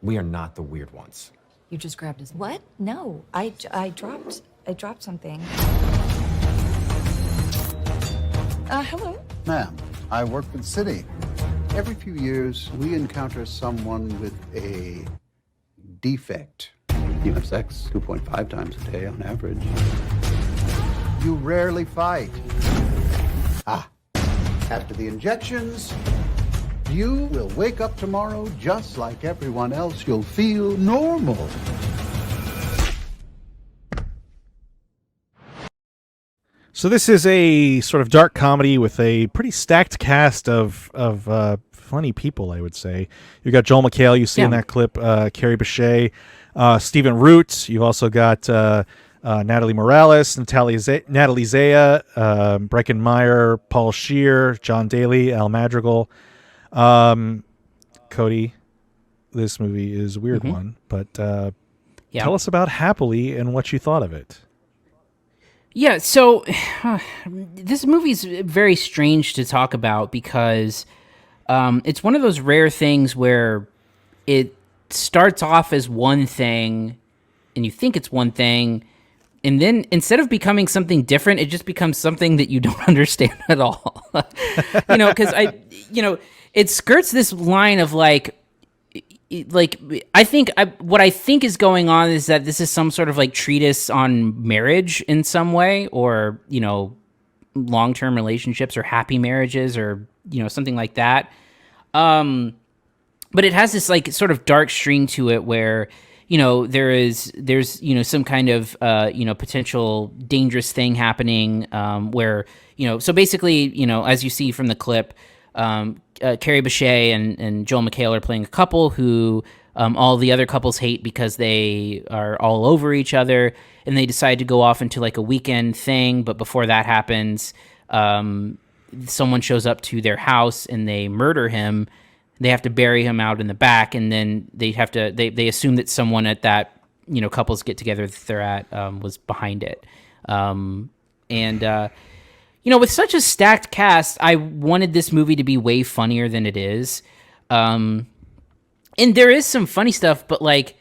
We are not the weird ones. You just grabbed his... What? No, I dropped something. Hello? Ma'am, I work for the city. Every few years, we encounter someone with a defect. You have sex 2.5 times a day on average. You rarely fight. After the injections, you will wake up tomorrow just like everyone else. You'll feel normal. So this is a sort of dark comedy with a pretty stacked cast of funny people, I would say. You've got Joel McHale, you see in that clip, Carrie Bechet, Stephen Root. You've also got Natalie Morales, Natalie Zaya, Breckin Meyer, Paul Scheer, John Daly, Al Madrigal. Cody, this movie is a weird one, but tell us about Happily and what you thought of it. Yeah, so this movie's very strange to talk about because it's one of those rare things where it starts off as one thing and you think it's one thing, and then instead of becoming something different, it just becomes something that you don't understand at all. Because it skirts this line of like, what I think is going on is that this is some sort of like treatise on marriage in some way, or, you know, long-term relationships or happy marriages, or, you know, something like that. But it has this like sort of dark string to it where, you know, there's, you know, some kind of, you know, potential dangerous thing happening, where, you know, so basically, you know, as you see from the clip, Carrie Bechet and Joel McHale are playing a couple who all the other couples hate because they are all over each other, and they decide to go off into like a weekend thing. But before that happens, someone shows up to their house and they murder him. They have to bury him out in the back, and then they have to they assume that someone at that, you know, couples get together that they're at was behind it. You know, with such a stacked cast, I wanted this movie to be way funnier than it is. And there is some funny stuff, but like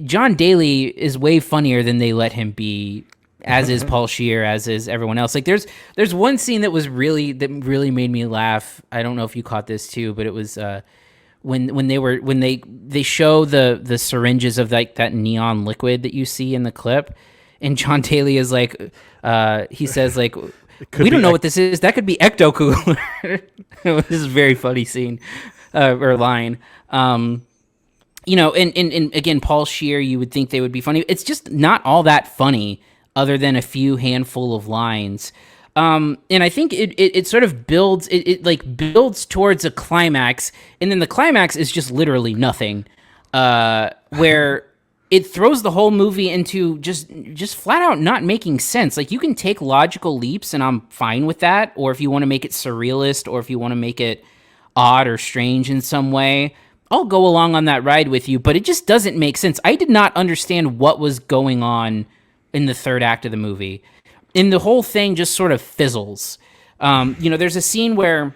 John Daly is way funnier than they let him be, as is Paul Scheer, as is everyone else. Like there's one scene that really made me laugh. I don't know if you caught this too, but it was when they show the syringes of like that neon liquid that you see in the clip, and John Daly is like, he says like, we don't know what this is. That could be ecto cooler. This is a very funny scene or line. You know, and again, Paul Scheer, you would think they would be funny. It's just not all that funny, other than a few handful of lines. And I think it sort of builds, it like builds towards a climax, and then the climax is just literally nothing, where it throws the whole movie into just flat out not making sense. Like, you can take logical leaps, and I'm fine with that, or if you want to make it surrealist, or if you want to make it odd or strange in some way, I'll go along on that ride with you, but it just doesn't make sense. I did not understand what was going on in the third act of the movie, and the whole thing just sort of fizzles. You know, there's a scene where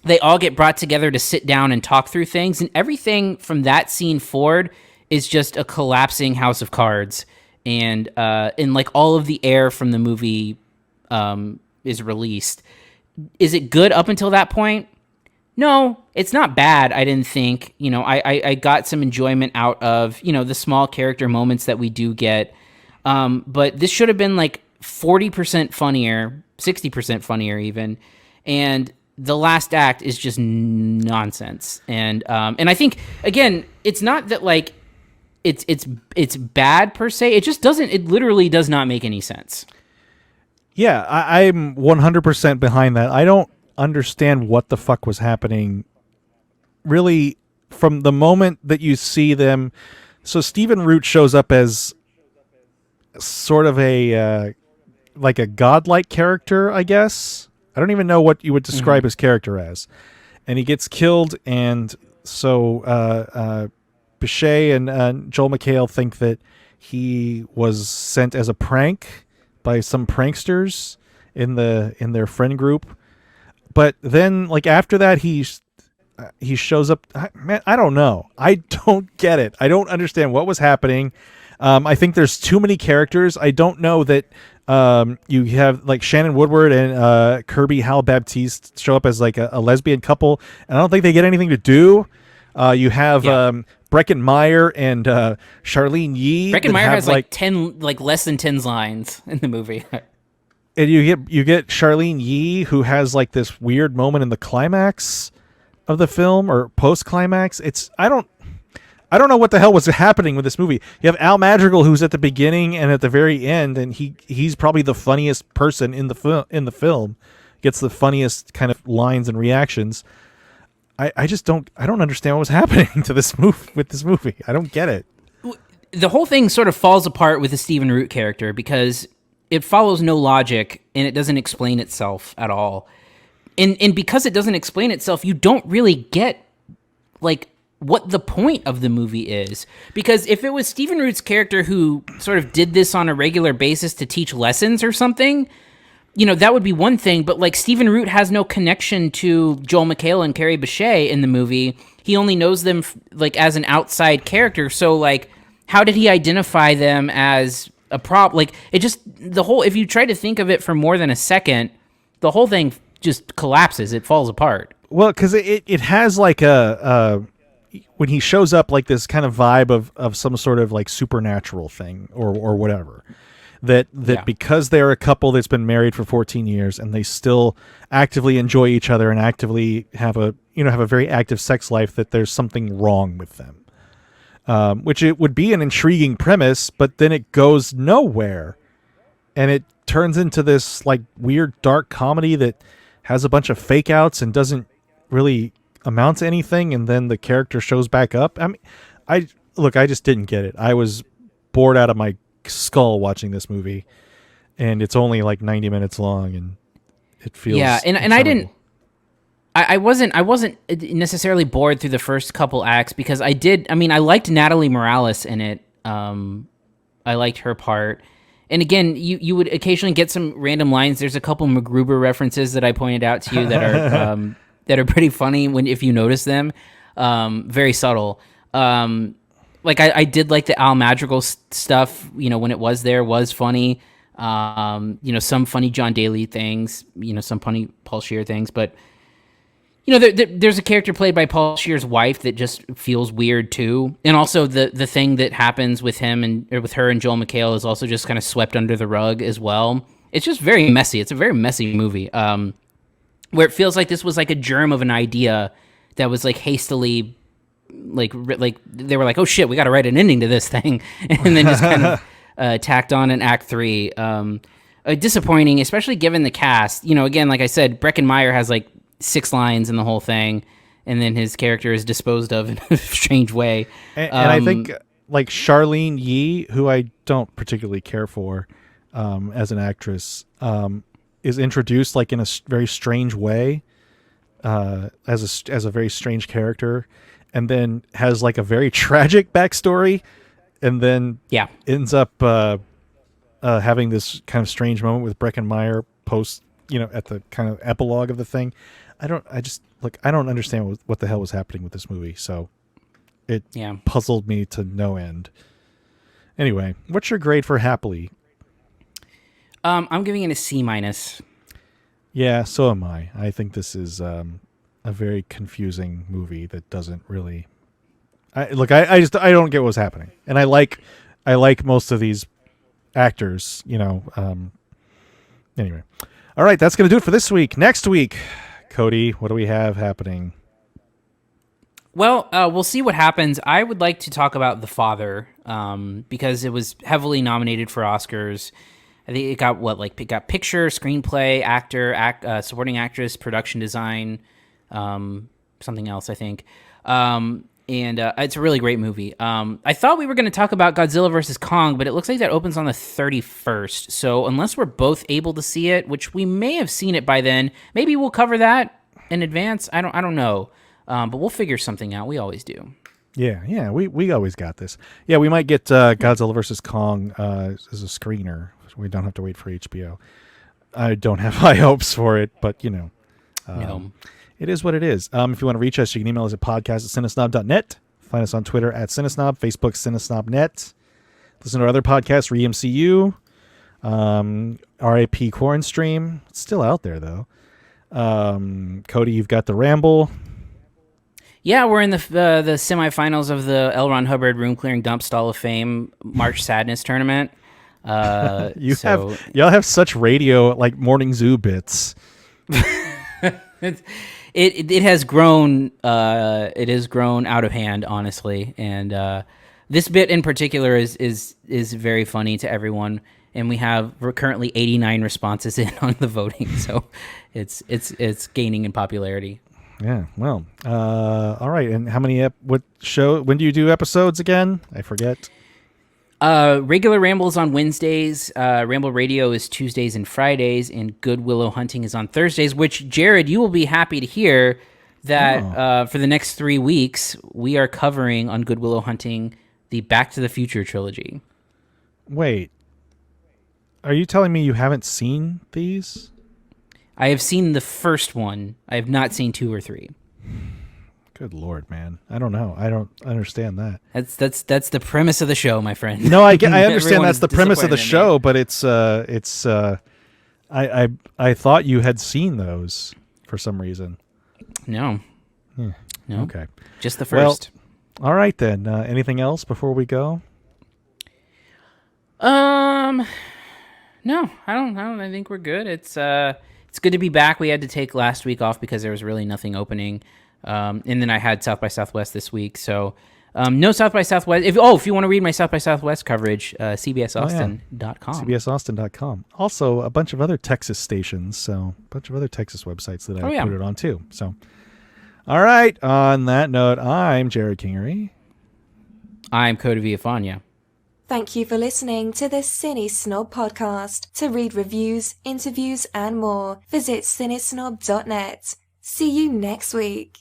they all get brought together to sit down and talk through things, and everything from that scene forward is just a collapsing house of cards, and like all of the air from the movie is released. Is it good up until that point? No, it's not bad. I didn't think, you know, I got some enjoyment out of, you know, the small character moments that we do get. But this should have been like 40% funnier, 60% funnier even. And the last act is just nonsense. And I think, again, it's not that like it's bad per se. It just doesn't, it literally does not make any sense. Yeah, I'm 100% behind that. I don't understand what the fuck was happening really from the moment that you see them. So Stephen Root shows up as sort of a like a godlike character, I guess. I don't even know what you would describe his character as. And he gets killed, and so Bechet and Joel McHale think that he was sent as a prank by some pranksters in their friend group. But then, like, after that, he shows up. Man, I don't know. I don't get it. I don't understand what was happening. I think there's too many characters. I don't know that you have, like, Shannon Woodward and Kirby Hal Baptiste show up as, like, a lesbian couple, and I don't think they get anything to do. You have Breckin Meyer and Charlene Yee. Breckin Meyer has, like, 10, like, less than 10 lines in the movie. And you get Charlene Yee, who has like this weird moment in the climax of the film, or post-climax. I don't know what the hell was happening with this movie. You have Al Madrigal, who's at the beginning and at the very end, and he's probably the funniest person in the film. Gets the funniest kind of lines and reactions. I don't understand what was happening to this movie. I don't get it. The whole thing sort of falls apart with the Stephen Root character because it follows no logic, and it doesn't explain itself at all. And because it doesn't explain itself, you don't really get, like, what the point of the movie is. Because if it was Stephen Root's character who sort of did this on a regular basis to teach lessons or something, you know, that would be one thing. But, like, Stephen Root has no connection to Joel McHale and Carrie Bechet in the movie. He only knows them, like, as an outside character. So, like, how did he identify them as a prop? Like, it just, the whole, if you try to think of it for more than a second, the whole thing just collapses. It falls apart. Well, because it has like a when he shows up, like this kind of vibe of some sort of like supernatural thing or whatever. That because they're a couple that's been married for 14 years and they still actively enjoy each other and actively have a very active sex life, that there's something wrong with them. Which it would be an intriguing premise, but then it goes nowhere. And it turns into this like weird dark comedy that has a bunch of fake outs and doesn't really amount to anything. And then the character shows back up. I mean, I just didn't get it. I was bored out of my skull watching this movie, and it's only like 90 minutes long, and it feels I wasn't necessarily bored through the first couple acts, because I liked Natalie Morales in it. I liked her part, and again, you would occasionally get some random lines. There's a couple MacGruber references that I pointed out to you that are pretty funny if you notice them. Very subtle. Like I did like the Al Madrigal stuff, when it was funny. Some funny John Daly things, some funny Paul Scheer things, but there's a character played by Paul Scheer's wife that just feels weird too. And also the thing that happens with him or with her and Joel McHale is also just kind of swept under the rug as well. It's just very messy. It's a very messy movie. Where it feels like this was like a germ of an idea that was like hastily like they were like, oh shit, we got to write an ending to this thing, and then just kind of tacked on in Act 3. Disappointing, especially given the cast. Again, like I said, Breckin Meyer has like 6 lines in the whole thing, and then his character is disposed of in a strange way. And I think like Charlene Yee, who I don't particularly care for as an actress, is introduced like in a very strange way as a very strange character. And then has like a very tragic backstory, and then ends up having this kind of strange moment with Breckin Meyer post, at the kind of epilogue of the thing. I don't understand what the hell was happening with this movie. So it puzzled me to no end. Anyway, what's your grade for Happily? I'm giving it a C-. Yeah, so am I. I think this is a very confusing movie that doesn't really. I don't get what's happening, and I like most of these actors. Anyway, all right, that's gonna do it for this week. Next week, Cody, what do we have happening? Well, we'll see what happens. I would like to talk about The Father, because it was heavily nominated for Oscars. I think it got picture, screenplay, actor, supporting actress, production design. Something else, I think. And it's a really great movie. I thought we were going to talk about Godzilla vs. Kong, but it looks like that opens on the 31st. So unless we're both able to see it, which we may have seen it by then, maybe we'll cover that in advance. I don't know. But we'll figure something out. We always do. Yeah, we always got this. Yeah, we might get Godzilla vs. Kong as a screener. We don't have to wait for HBO. I don't have high hopes for it, but No. It is what it is. If you want to reach us, you can email us at podcast@cinesnob.net. Find us on Twitter @cinesnob, Facebook cinesnobnet. Listen to our other podcasts, ReMCU, RAP Corn Stream. It's still out there, though. Cody, you've got The Ramble. Yeah, we're in the semifinals of the L. Ron Hubbard Room Clearing Dump Stall of Fame March Sadness Tournament. Y'all have such radio, like morning zoo bits. It has grown. It has grown out of hand, honestly, and this bit in particular is very funny to everyone. And we're currently 89 responses in on the voting, so it's gaining in popularity. Yeah. Well. All right. And how many? When do you do episodes again? I forget. Regular Rambles on Wednesdays, Ramble Radio is Tuesdays and Fridays, and Good Willow Hunting is on Thursdays, which, Jerrod, you will be happy to hear that for the next 3 weeks, we are covering on Good Willow Hunting the Back to the Future trilogy. Wait. Are you telling me you haven't seen these? I have seen the first one. I have not seen 2 or 3. Good Lord, man. I don't know. I don't understand that. That's the premise of the show, my friend. No, I understand that's the premise of the show, but I thought you had seen those for some reason. No. Yeah. No. Okay. Just the first. All right, then. Anything else before we go? No, I don't. I think we're good. It's good to be back. We had to take last week off because there was really nothing opening, and then I had South by Southwest this week. So no South by Southwest. If you want to read my South by Southwest coverage, cbsaustin.com. cbsaustin.com. Also, a bunch of other Texas stations, so a bunch of other Texas websites that I put it on too. So, all right. On that note, I'm Jerrod Kingery. I'm Cody Villafana. Thank you for listening to the CineSnob Podcast. To read reviews, interviews, and more, visit cinesnob.net. See you next week.